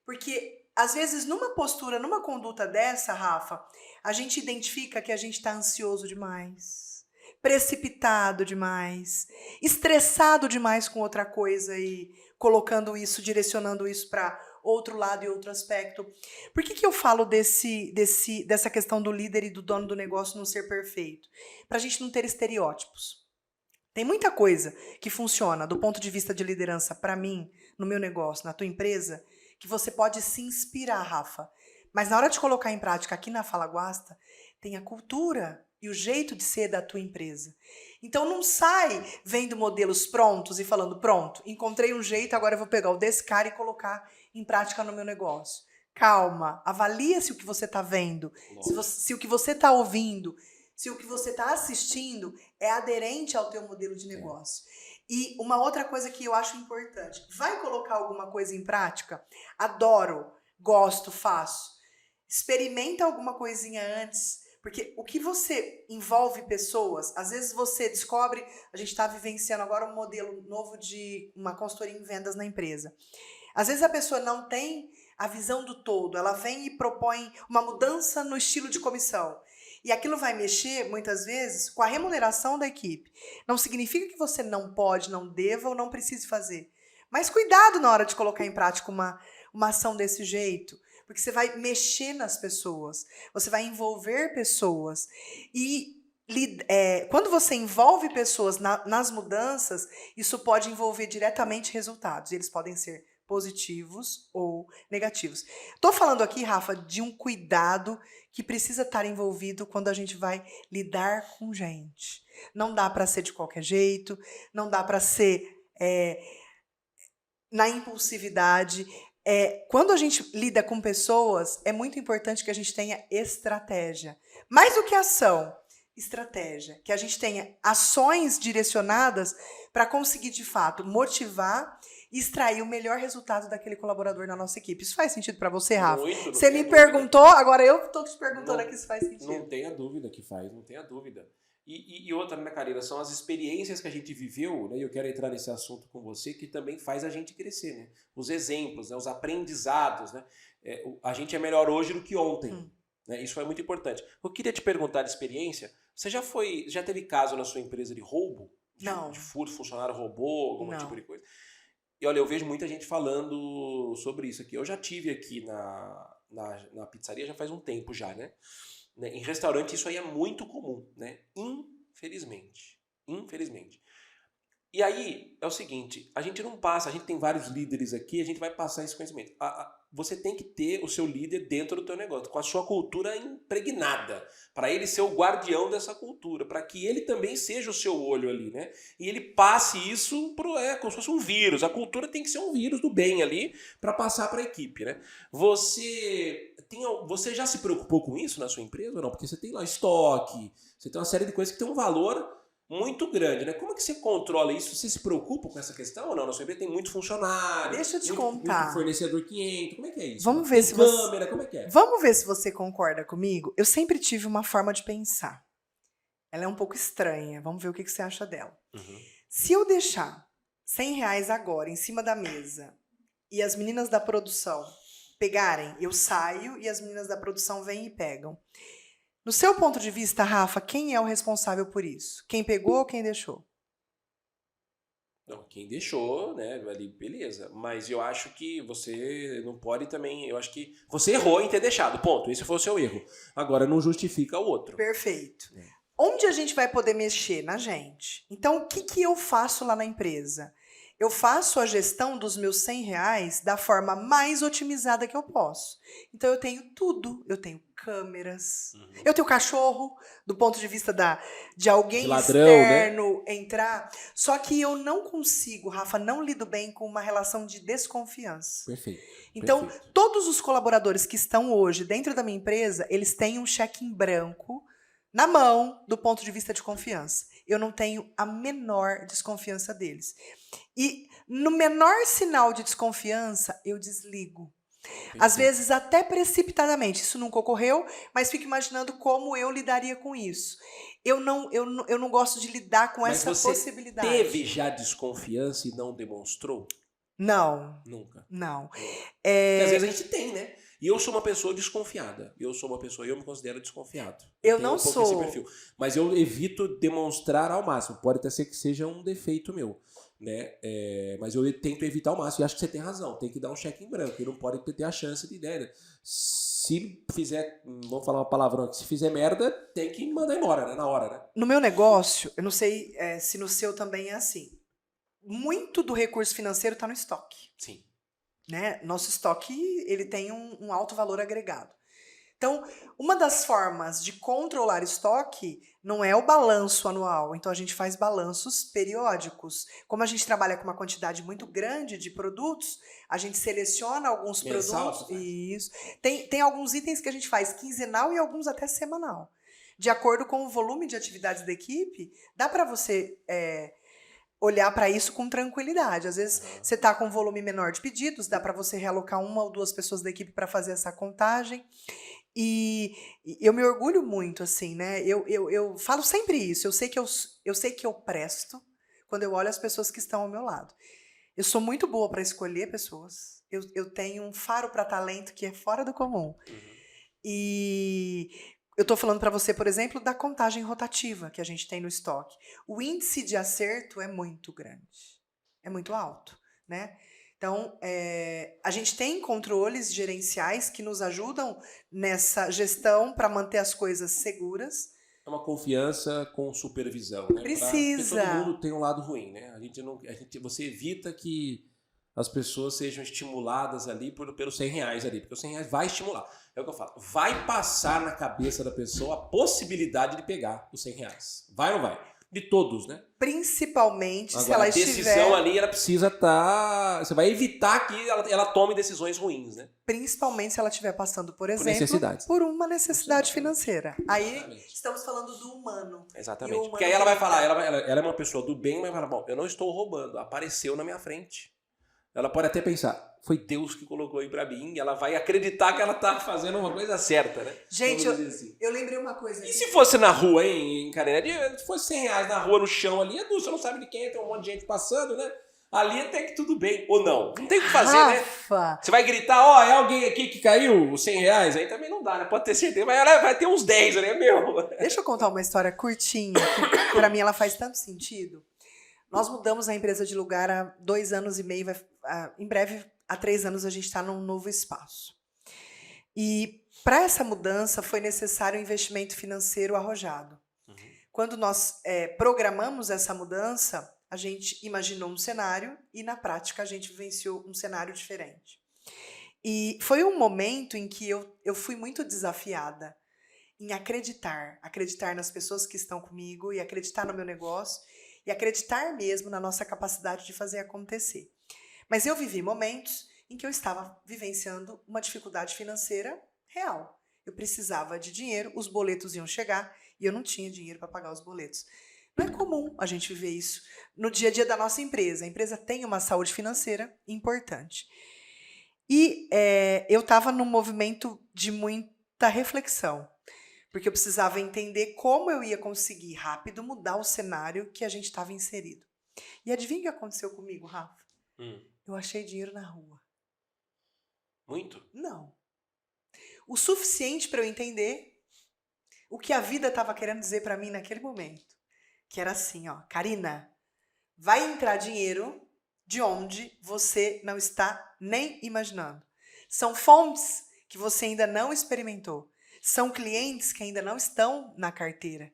Porque, às vezes, numa postura, numa conduta dessa, Rafa, a gente identifica que a gente está ansioso demais, precipitado demais, estressado demais com outra coisa e colocando isso, direcionando isso para outro lado e outro aspecto. Por que eu falo dessa questão do líder e do dono do negócio não ser perfeito? Para a gente não ter estereótipos. Tem muita coisa que funciona do ponto de vista de liderança para mim, no meu negócio, na tua empresa, que você pode se inspirar, Rafa. Mas na hora de colocar em prática aqui na Fala Guasta, tem a cultura e o jeito de ser da tua empresa. Então não sai vendo modelos prontos e falando, pronto, encontrei um jeito, agora eu vou pegar o desse cara e colocar em prática no meu negócio. Calma, avalia se o que você está vendo, se o que você está ouvindo, se o que você está assistindo é aderente ao teu modelo de negócio. E uma outra coisa que eu acho importante, vai colocar alguma coisa em prática? Adoro, gosto, faço. Experimenta alguma coisinha antes, porque o que você envolve pessoas, às vezes você descobre, a gente está vivenciando agora um modelo novo de uma consultoria em vendas na empresa. Às vezes a pessoa não tem a visão do todo, ela vem e propõe uma mudança no estilo de comissão. E aquilo vai mexer, muitas vezes, com a remuneração da equipe. Não significa que você não pode, não deva ou não precise fazer. Mas cuidado na hora de colocar em prática uma ação desse jeito. Porque você vai mexer nas pessoas, você vai envolver pessoas. E quando você envolve pessoas nas mudanças, isso pode envolver diretamente resultados. E eles podem ser positivos ou negativos. Estou falando aqui, Rafa, de um cuidado que precisa estar envolvido quando a gente vai lidar com gente. Não dá para ser de qualquer jeito, não dá para ser na impulsividade. Quando a gente lida com pessoas, é muito importante que a gente tenha estratégia. Mais do que ação, estratégia. Que a gente tenha ações direcionadas para conseguir, de fato, motivar e extrair o melhor resultado daquele colaborador na nossa equipe. Isso faz sentido para você, Rafa? Muito, você me perguntou, agora eu estou te perguntando aqui se faz sentido. Não tenha dúvida que faz, não tenha dúvida. E outra, né, Karina, são as experiências que a gente viveu, né? E eu quero entrar nesse assunto com você, que também faz a gente crescer, né? Os exemplos, né? Os aprendizados, né? A gente é melhor hoje do que ontem. Né? Isso é muito importante. Eu queria te perguntar de experiência, você já teve caso na sua empresa de roubo? Não. De furto, funcionário roubou, algum tipo de coisa? E olha, eu vejo muita gente falando sobre isso aqui. Eu já tive aqui na pizzaria já faz um tempo já, né? Em restaurante isso aí é muito comum, né? Infelizmente. E aí é o seguinte, a gente não passa, a gente tem vários líderes aqui, a gente vai passar esse conhecimento. Você tem que ter o seu líder dentro do teu negócio, com a sua cultura impregnada, para ele ser o guardião dessa cultura, para que ele também seja o seu olho ali, né? E ele passe isso como se fosse um vírus. A cultura tem que ser um vírus do bem ali, para passar para a equipe, né? Você já se preocupou com isso na sua empresa ou não? Porque você tem lá estoque, você tem uma série de coisas que tem um valor muito grande, né? Como é que você controla isso? Você se preocupa com essa questão ou não? Na sua empresa tem muito funcionário. Deixa eu te contar. Muito fornecedor 500. Como é que é isso? Vamos ver se câmera, como é que é? Vamos ver se você concorda comigo. Eu sempre tive uma forma de pensar. Ela é um pouco estranha. Vamos ver o que você acha dela. Se eu deixar R$100 agora em cima da mesa e as meninas da produção pegarem, eu saio e as meninas da produção vêm e pegam. No seu ponto de vista, Rafa, quem é o responsável por isso? Quem pegou ou quem deixou? Não, quem deixou, né, ali, beleza. Mas eu acho que você não pode também... Eu acho que você errou em ter deixado, ponto. Esse foi o seu erro. Agora, não justifica o outro. Perfeito. Onde a gente vai poder mexer? Na gente. Então, o que eu faço lá na empresa? Eu faço a gestão dos meus R$100 da forma mais otimizada que eu posso. Então, eu tenho tudo. Eu tenho câmeras. Eu tenho cachorro, do ponto de vista de alguém ladrão, externo, né? Entrar. Só que eu não consigo, Rafa, não lido bem com uma relação de desconfiança. Perfeito. Então, todos os colaboradores que estão hoje dentro da minha empresa, eles têm um cheque em branco na mão do ponto de vista de confiança. Eu não tenho a menor desconfiança deles. E no menor sinal de desconfiança, eu desligo. Às vezes até precipitadamente. Isso nunca ocorreu, mas fico imaginando como eu lidaria com isso. Eu não gosto de lidar com essa possibilidade. Mas você teve já desconfiança e não demonstrou? Não. Nunca? Não. Porque às vezes a gente tem, né? E eu sou uma pessoa desconfiada. Eu me considero desconfiado. Eu não sou. Esse perfil. Mas eu evito demonstrar ao máximo. Pode até ser que seja um defeito meu. Né? Mas eu tento evitar ao máximo. E acho que você tem razão. Tem que dar um cheque em branco. E não pode ter a chance de ideia. Se fizer, vamos falar uma palavrão aqui, se fizer merda, tem que mandar embora, né? Na hora, né? No meu negócio, eu não sei se no seu também é assim. Muito do recurso financeiro está no estoque. Sim. né? Nosso estoque, ele tem um alto valor agregado. Então, uma das formas de controlar estoque não é o balanço anual. Então, a gente faz balanços periódicos. Como a gente trabalha com uma quantidade muito grande de produtos, a gente seleciona alguns produtos. Isso. Tem alguns itens que a gente faz quinzenal e alguns até semanal. De acordo com o volume de atividades da equipe, dá para você olhar para isso com tranquilidade. Às vezes, você está com um volume menor de pedidos, dá para você realocar 1 ou 2 pessoas da equipe para fazer essa contagem. E eu me orgulho muito, assim, né? Eu falo sempre isso. Eu sei que eu presto quando eu olho as pessoas que estão ao meu lado. Eu sou muito boa para escolher pessoas. Eu tenho um faro para talento que é fora do comum. E eu estou falando para você, por exemplo, da contagem rotativa que a gente tem no estoque. O índice de acerto é muito grande. É muito alto, né? Então, a gente tem controles gerenciais que nos ajudam nessa gestão para manter as coisas seguras. É uma confiança com supervisão, né? Precisa. Porque todo mundo tem um lado ruim, né? Você evita que as pessoas sejam estimuladas ali pelos R$100 ali, porque os R$100 vai estimular. É o que eu falo. Vai passar na cabeça da pessoa a possibilidade de pegar os R$100. Vai ou não vai? De todos, né? Principalmente agora, se ela a estiver... decisão ali, ela precisa estar... Você vai evitar que ela tome decisões ruins, né? Principalmente se ela estiver passando, por exemplo, necessidades. por uma necessidade financeira. Aí, Exatamente. estamos falando do humano. Exatamente. Humano porque aí ela vai falar, ela é uma pessoa do bem, mas vai falar, bom, eu não estou roubando, apareceu na minha frente. Ela pode até pensar, foi Deus que colocou aí pra mim, e ela vai acreditar que ela tá fazendo uma coisa certa, né? Gente, assim. eu lembrei uma coisa. E se fosse na rua, hein, Karina? Se fosse R$100 na rua, no chão ali, você não sabe de quem é, tem um monte de gente passando, né? Ali até que tudo bem, ou não. Não tem o que fazer, Rafa. né? Você vai gritar, ó, é alguém aqui que caiu os R$100? Aí também não dá, né? Pode ter certeza, mas ela vai ter uns 10, né, meu? Deixa eu contar uma história curtinha, que pra mim ela faz tanto sentido. Nós mudamos a empresa de lugar há 2 anos e meio, em breve, há 3 anos, a gente está num novo espaço. E para essa mudança foi necessário um investimento financeiro arrojado. Quando nós programamos essa mudança, a gente imaginou um cenário e, na prática, a gente vivenciou um cenário diferente. E foi um momento em que eu fui muito desafiada em acreditar nas pessoas que estão comigo e acreditar no meu negócio e acreditar mesmo na nossa capacidade de fazer acontecer. Mas eu vivi momentos em que eu estava vivenciando uma dificuldade financeira real. Eu precisava de dinheiro, os boletos iam chegar e eu não tinha dinheiro para pagar os boletos. Não é comum a gente viver isso no dia a dia da nossa empresa. A empresa tem uma saúde financeira importante. E eu estava num movimento de muita reflexão, porque eu precisava entender como eu ia conseguir rápido mudar o cenário que a gente estava inserido. E adivinha o que aconteceu comigo, Rafa? Eu achei dinheiro na rua. Muito? Não. O suficiente para eu entender o que a vida estava querendo dizer para mim naquele momento. Que era assim, ó, Karina, vai entrar dinheiro de onde você não está nem imaginando. São fontes que você ainda não experimentou. São clientes que ainda não estão na carteira.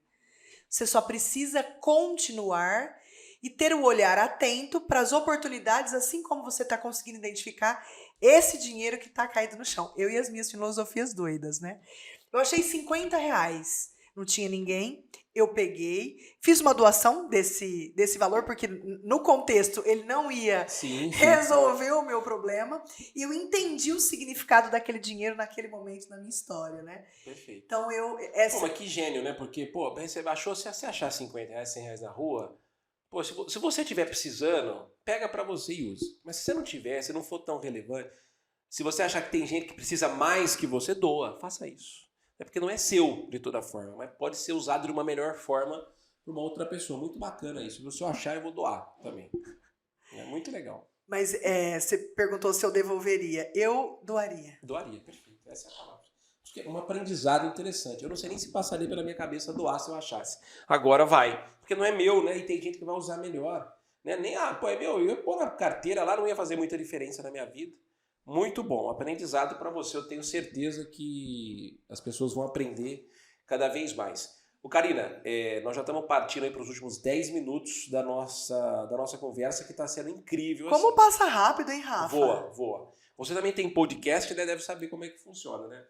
Você só precisa continuar e ter o olhar atento para as oportunidades, assim como você está conseguindo identificar esse dinheiro que está caído no chão. Eu e as minhas filosofias doidas, né? Eu achei R$50. Não tinha ninguém. Eu peguei, fiz uma doação desse valor, porque no contexto ele não ia resolver o meu problema. E eu entendi o significado daquele dinheiro naquele momento na minha história, né? Perfeito. Então Pô, mas que gênio, né? Porque, pô, você achou, se você achar R$50, R$100 na rua, pô, se você estiver precisando, pega pra você e usa. Mas se você não tiver, se não for tão relevante, se você achar que tem gente que precisa mais que você, doa, faça isso. É porque não é seu de toda forma, mas pode ser usado de uma melhor forma por uma outra pessoa. Muito bacana isso. Se eu achar, eu vou doar também. É muito legal. Mas você perguntou se eu devolveria. Eu doaria. Doaria, perfeito. Essa é a palavra. Acho que é um aprendizado interessante. Eu não sei nem se passaria pela minha cabeça doar se eu achasse. Agora vai. Porque não é meu, né? E tem gente que vai usar melhor. Né? Nem, pô, é meu. Eu ia pôr na carteira lá, não ia fazer muita diferença na minha vida. Muito bom, aprendizado para você. Eu tenho certeza que as pessoas vão aprender cada vez mais. Karina, nós já estamos partindo aí para os últimos 10 minutos da nossa conversa, que está sendo incrível. Como assim. passa rápido, hein, Rafa? Voa. Você também tem podcast, né? Deve saber como é que funciona, né?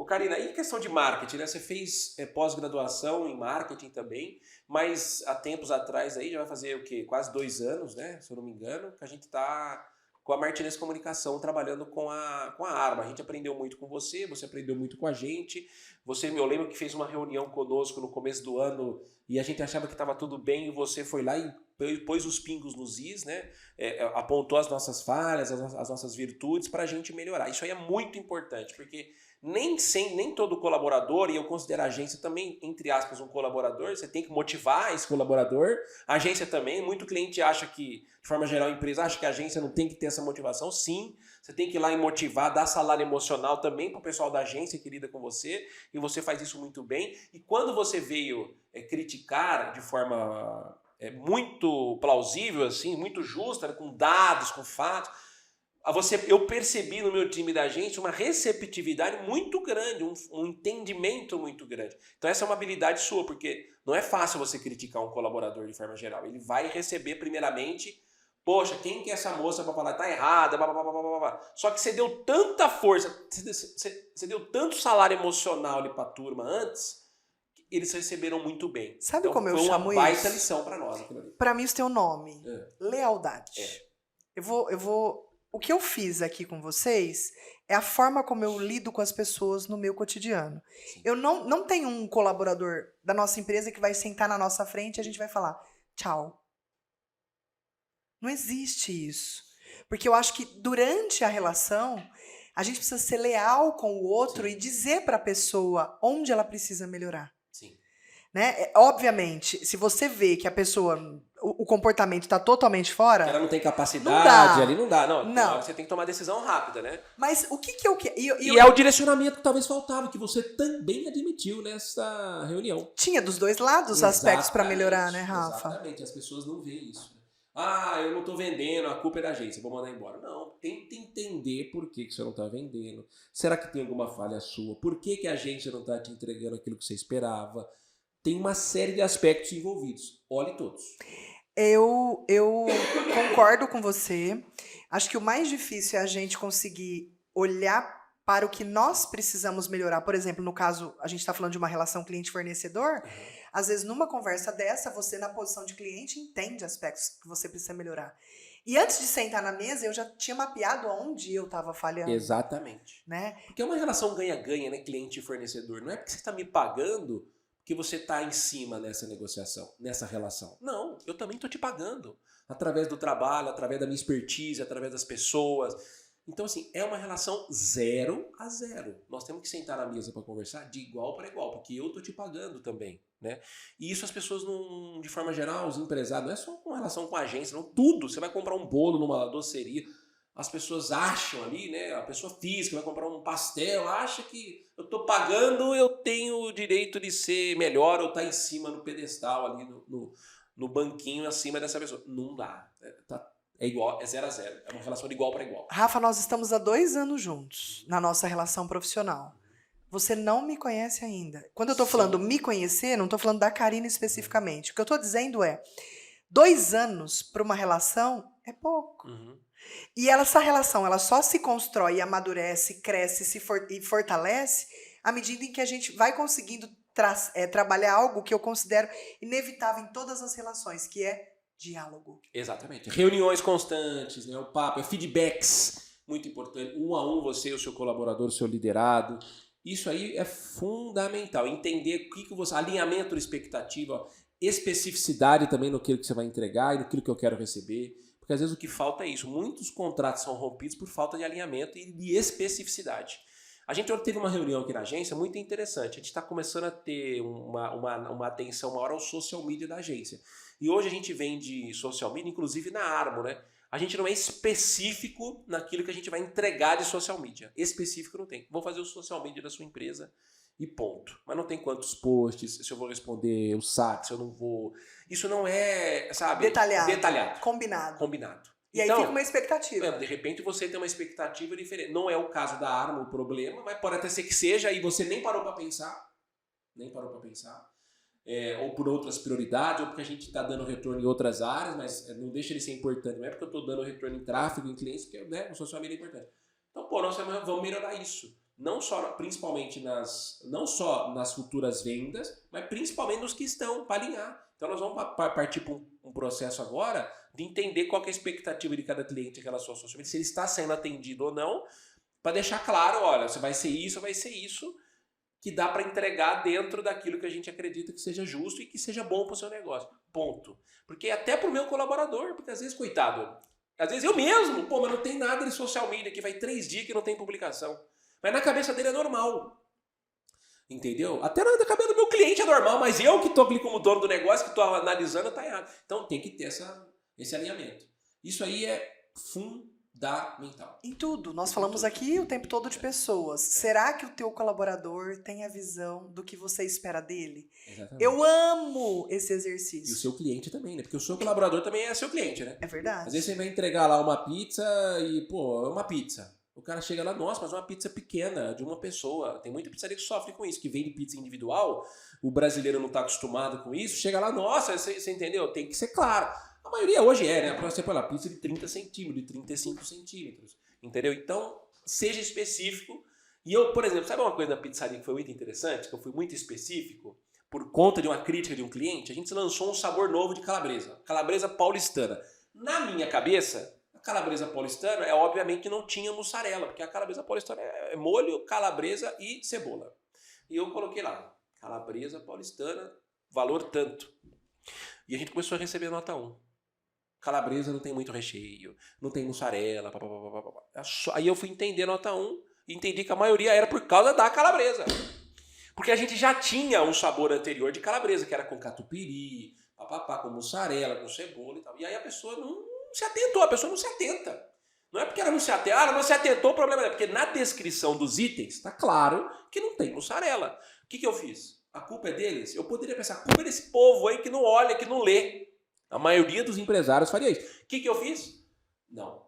Karina, e questão de marketing, né? Você fez pós-graduação em marketing também, mas há tempos atrás aí, já vai fazer o quê? Quase 2 anos, né? Se eu não me engano, que a gente está com a Martinez Comunicação trabalhando com a Arma. A gente aprendeu muito com você aprendeu muito com a gente. Eu lembro que fez uma reunião conosco no começo do ano e a gente achava que estava tudo bem e você foi lá e pôs os pingos nos is, né? Apontou as nossas falhas, as nossas virtudes para a gente melhorar. Isso aí é muito importante, porque nem todo colaborador, e eu considero a agência também, entre aspas, um colaborador, você tem que motivar esse colaborador. A agência também, muito cliente acha que, de forma geral, a empresa acha que a agência não tem que ter essa motivação. Sim, você tem que ir lá e motivar, dar salário emocional também para o pessoal da agência que lida com você, e você faz isso muito bem. E quando você veio criticar de forma muito plausível, assim, muito justa, né, com dados, com fatos, eu percebi no meu time da agência uma receptividade muito grande, um entendimento muito grande. Então essa é uma habilidade sua, porque não é fácil você criticar um colaborador de forma geral. Ele vai receber primeiramente, poxa, quem que é essa moça para falar? Tá errada, blá, blá, blá, blá, blá. Só que você deu tanta força, você deu tanto salário emocional ali para a turma antes, que eles receberam muito bem. Sabe como eu chamo isso? Foi uma baita lição para nós. Para mim isso tem um nome, lealdade. O que eu fiz aqui com vocês é a forma como eu lido com as pessoas no meu cotidiano. Sim. Eu não tenho um colaborador da nossa empresa que vai sentar na nossa frente e a gente vai falar tchau. Não existe isso. Porque eu acho que durante a relação, a gente precisa ser leal com o outro. Sim. E dizer para a pessoa onde ela precisa melhorar. Sim. Né? Obviamente, se você vê que a pessoa, o comportamento está totalmente fora... Ela não tem capacidade, ali não dá. Não. Você tem que tomar decisão rápida, né? Mas o que eu quero... E é o direcionamento que talvez faltava, que você também admitiu nessa reunião. Tinha dos dois lados os aspectos para melhorar, né, Rafa? Exatamente, as pessoas não veem isso. Eu não estou vendendo, a culpa é da agência, vou mandar embora. Não, tenta entender por que você não está vendendo. Será que tem alguma falha sua? Por que a agência não está te entregando aquilo que você esperava? Tem uma série de aspectos envolvidos. Olhe todos. Eu concordo com você. Acho que o mais difícil é a gente conseguir olhar para o que nós precisamos melhorar. Por exemplo, no caso, a gente está falando de uma relação cliente-fornecedor. Às vezes, numa conversa dessa, você, na posição de cliente, entende aspectos que você precisa melhorar. E antes de sentar na mesa, eu já tinha mapeado onde eu estava falhando. Exatamente. Né? Porque é uma relação ganha-ganha, né? Cliente e fornecedor. Não é porque você está me pagando que você está em cima nessa negociação, nessa relação. Não, eu também estou te pagando. Através do trabalho, através da minha expertise, através das pessoas. Então, assim, é uma relação 0 a 0. Nós temos que sentar na mesa para conversar de igual para igual, porque eu estou te pagando também, né? E isso as pessoas, não, de forma geral, os empresários, não é só com relação com a agência, não, tudo. Você vai comprar um bolo numa doceria, as pessoas acham ali, né? A pessoa física vai comprar um pastel, acha que eu estou pagando, eu tenho o direito de ser melhor ou estar em cima no pedestal ali, no banquinho acima dessa pessoa. Não dá. É igual, é 0 a 0. É uma relação de igual para igual. Rafa, nós estamos há 2 anos juntos na nossa relação profissional. Você não me conhece ainda. Quando eu estou falando me conhecer, não estou falando da Karina especificamente. O que eu estou dizendo é 2 anos para uma relação é pouco. E essa relação ela só se constrói, amadurece, cresce e fortalece à medida em que a gente vai conseguindo trabalhar algo que eu considero inevitável em todas as relações, que é diálogo. Exatamente. Reuniões constantes, né? O papo, feedbacks, muito importante. 1 a 1, você e o seu colaborador, o seu liderado. Isso aí é fundamental. Entender o que você... Alinhamento de expectativa, especificidade também no que você vai entregar e no que eu quero receber. Porque às vezes o que falta é isso. Muitos contratos são rompidos por falta de alinhamento e de especificidade. A gente teve uma reunião aqui na agência muito interessante. A gente está começando a ter uma atenção maior ao social media da agência. E hoje a gente vende social media, inclusive na Armo, né? A gente não é específico naquilo que a gente vai entregar de social media. Específico não tem. Vou fazer o social media da sua empresa e ponto. Mas não tem quantos posts, se eu vou responder o saque, se eu não vou... Isso não é, sabe... Detalhado. Combinado. E então, aí fica uma expectativa. De repente você tem uma expectativa diferente. Não é o caso da Armo o problema, mas pode até ser que seja e você nem parou para pensar. ou por outras prioridades, ou porque a gente está dando retorno em outras áreas, mas não deixa ele ser importante. Não é porque eu estou dando retorno em tráfego, em clientes, porque o social media é importante. Então, nós vamos melhorar isso. Não só, principalmente não só nas futuras vendas, mas principalmente nos que estão, para alinhar. Então nós vamos partir para um processo agora de entender qual que é a expectativa de cada cliente em relação ao social media, se ele está sendo atendido ou não, para deixar claro, olha, se vai ser isso, que dá para entregar dentro daquilo que a gente acredita que seja justo e que seja bom para o seu negócio. Ponto. Porque até para o meu colaborador, porque às vezes, coitado, às vezes eu mesmo, mas não tem nada de social media, que vai 3 dias que não tem publicação. Mas na cabeça dele é normal. Entendeu? Até na cabeça do meu cliente é normal, mas eu que estou ali como dono do negócio, que estou analisando, está errado. Então tem que ter esse alinhamento. Isso aí é fundamental. Em tudo. Nós falamos aqui o tempo todo de pessoas. Será que o teu colaborador tem a visão do que você espera dele? Exatamente. Eu amo esse exercício. E o seu cliente também, né? Porque o seu colaborador também é seu cliente, né? É verdade. Às vezes você vai entregar lá uma pizza e, é uma pizza. O cara chega lá, nossa, mas é uma pizza pequena, de uma pessoa. Tem muita pizzaria que sofre com isso, que vende pizza individual, o brasileiro não está acostumado com isso, chega lá, nossa, você entendeu? Tem que ser claro. A maioria hoje né? Você põe lá, pizza de 30 centímetros, de 35 centímetros, entendeu? Então, seja específico. E eu, por exemplo, sabe uma coisa da pizzaria que foi muito interessante, que eu fui muito específico? Por conta de uma crítica de um cliente, a gente lançou um sabor novo de calabresa paulistana. Na minha cabeça, calabresa paulistana obviamente que não tinha mussarela, porque a calabresa paulistana é molho, calabresa e cebola. E eu coloquei lá, calabresa paulistana, valor tanto. E a gente começou a receber nota 1. Calabresa não tem muito recheio, não tem mussarela, Aí eu fui entender nota 1 e entendi que a maioria era por causa da calabresa. Porque a gente já tinha um sabor anterior de calabresa, que era com catupiry, com mussarela, com cebola e tal. E aí a pessoa não se atentou, a pessoa não se atenta. Não é porque ela não se atentou, ela não se atentou, o problema é porque na descrição dos itens está claro que não tem mussarela. O que eu fiz? A culpa é deles? Eu poderia pensar, a culpa é desse povo aí que não olha, que não lê. A maioria dos empresários faria isso. O que eu fiz? Não.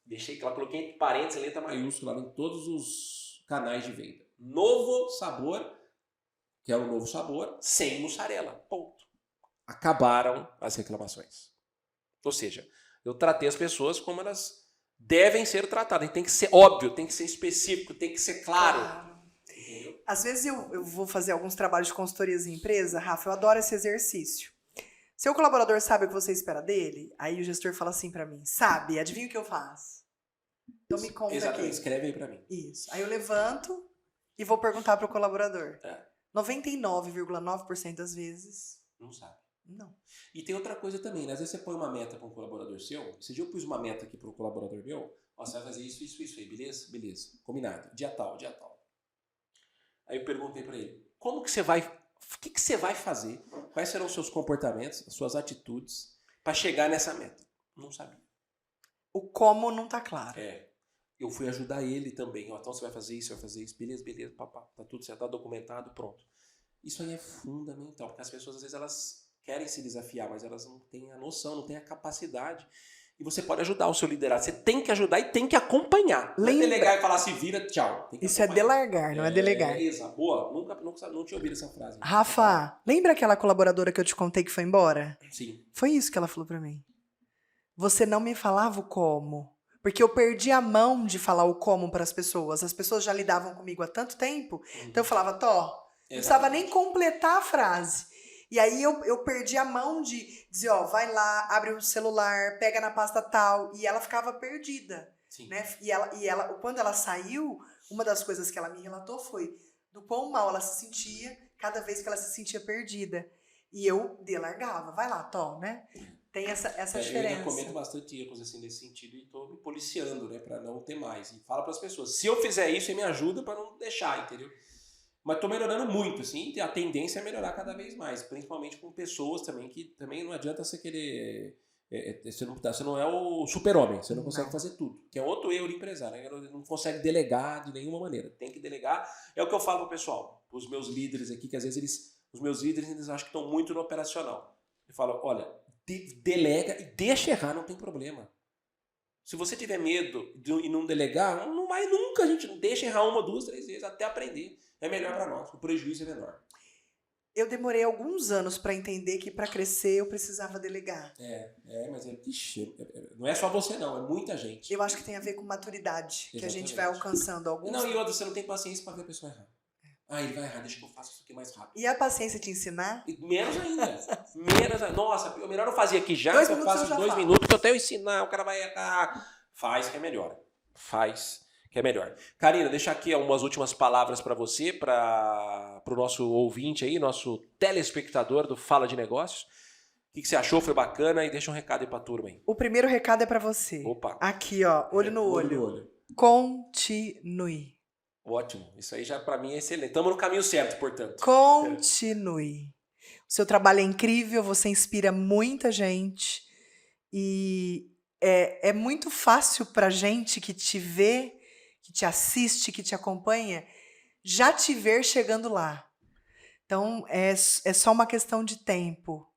Deixei que ela coloquei entre parênteses, letra maiúscula em todos os canais de venda. Novo sabor, que é o novo sabor, sem mussarela. Ponto. Acabaram as reclamações. Ou seja, eu tratei as pessoas como elas devem ser tratadas. Tem que ser óbvio, tem que ser específico, tem que ser claro. Às vezes eu vou fazer alguns trabalhos de consultorias em empresa, Rafa, eu adoro esse exercício. Seu colaborador sabe o que você espera dele? Aí o gestor fala assim pra mim, sabe, adivinha o que eu faço? Então me conta aqui. Escreve aí pra mim. Isso. Aí eu levanto e vou perguntar pro colaborador. 99,9% das vezes... Não sabe. Não. E tem outra coisa também, né? Às vezes você põe uma meta para um colaborador seu. Esse dia eu pus uma meta aqui para um colaborador meu. Você vai fazer isso aí, beleza? Beleza. Combinado. Dia tal. Aí eu perguntei para ele, como que você vai... O que você vai fazer? Quais serão os seus comportamentos, as suas atitudes para chegar nessa meta? Não sabia. O como não tá claro. Eu fui ajudar ele também. Então você vai fazer isso, beleza, papá. Tá tudo certo, tá documentado, pronto. Isso aí é fundamental, porque as pessoas às vezes elas querem se desafiar, mas elas não têm a noção, não têm a capacidade. E você pode ajudar o seu liderado. Você tem que ajudar e tem que acompanhar. Não é delegar e falar se vira, tchau. Isso é delargar, não é delegar. Exato. Boa. Nunca não tinha ouvido essa frase. Rafa, lembra aquela colaboradora que eu te contei que foi embora? Sim. Foi isso que ela falou pra mim. Você não me falava o como. Porque eu perdi a mão de falar o como para as pessoas. As pessoas já lidavam comigo há tanto tempo. Então eu falava, não precisava nem completar a frase. E aí eu perdi a mão de dizer, vai lá, abre o celular, pega na pasta tal. E ela ficava perdida. Sim. Né? E ela, quando ela saiu, uma das coisas que ela me relatou foi do quão mal ela se sentia cada vez que ela se sentia perdida. E eu delargava, vai lá, né? Tem essa diferença. Eu ainda cometo bastante erros assim, nesse sentido e estou me policiando, né, para não ter mais. E falo para as pessoas, se eu fizer isso, você me ajuda para não deixar, entendeu? Mas estou melhorando muito, assim, e a tendência é melhorar cada vez mais, principalmente com pessoas também, que também não adianta você querer... Você não é o super-homem, você não consegue fazer tudo. Que é outro erro de empresário, né? Não consegue delegar de nenhuma maneira. Tem que delegar. É o que eu falo para o pessoal, para os meus líderes aqui, que às vezes os meus líderes eles acham que estão muito no operacional. Eu falo, olha, delega e deixa errar, não tem problema. Se você tiver medo e não delegar, não vai nunca, a gente deixa errar 1, 2, 3 vezes até aprender. É melhor para nós, o prejuízo é menor. Eu demorei alguns anos para entender que para crescer eu precisava delegar. Mas não é só você não, é muita gente. Eu acho que tem a ver com maturidade, Exatamente. que a gente vai alcançando alguns. Não, e outra, você não tem paciência para ver a pessoa errar. Ele vai errar, deixa que eu faça isso aqui mais rápido. E a paciência de ensinar? Menos ainda. Nossa, melhor eu fazer aqui já, 2 que eu minutos faço eu já 2 falo. minutos, que eu até eu ensinar, o cara vai errar. Faz que é melhor. Karina, deixa aqui umas últimas palavras para você, para o nosso ouvinte aí, nosso telespectador do Fala de Negócios. O que você achou? Foi bacana? E deixa um recado aí pra turma aí. O primeiro recado é para você. Opa. Aqui, ó, olho no olho. Continue. Ótimo. Isso aí já para mim é excelente. Estamos no caminho certo, portanto. Continue. O seu trabalho é incrível, você inspira muita gente. E é muito fácil pra gente que te vê, que te assiste, que te acompanha, já te ver chegando lá. Então, é só uma questão de tempo.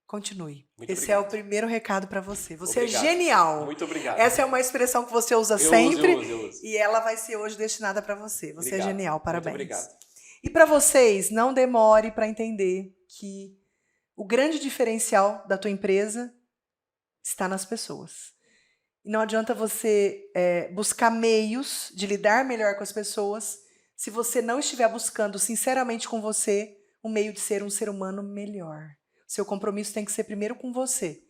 Continue. Muito Esse obrigado. é o primeiro recado para você. Você Obrigado. é genial. Muito obrigado. Essa é uma expressão que você usa sempre. Eu uso. E ela vai ser hoje destinada para você. Você Obrigado. é genial, parabéns. Muito obrigado. E para vocês, não demore para entender que o grande diferencial da tua empresa está nas pessoas. E não adianta você buscar meios de lidar melhor com as pessoas se você não estiver buscando sinceramente com você um meio de ser um ser humano melhor. Seu compromisso tem que ser primeiro com você,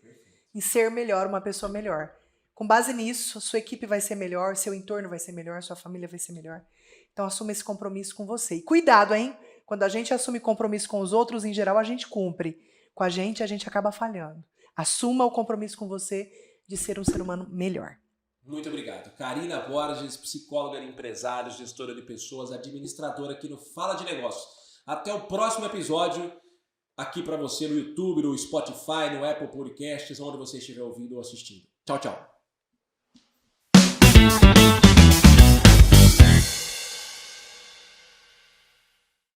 em ser melhor, uma pessoa melhor. Com base nisso, sua equipe vai ser melhor, seu entorno vai ser melhor, sua família vai ser melhor. Então assuma esse compromisso com você. E cuidado, hein? Quando a gente assume compromisso com os outros, em geral, a gente cumpre. Com a gente acaba falhando. Assuma o compromisso com você de ser um ser humano melhor. Muito obrigado. Karina Borges, psicóloga de empresários, gestora de pessoas, administradora aqui no Fala de Negócios. Até o próximo episódio aqui para você no YouTube, no Spotify, no Apple Podcasts, onde você estiver ouvindo ou assistindo. Tchau, tchau.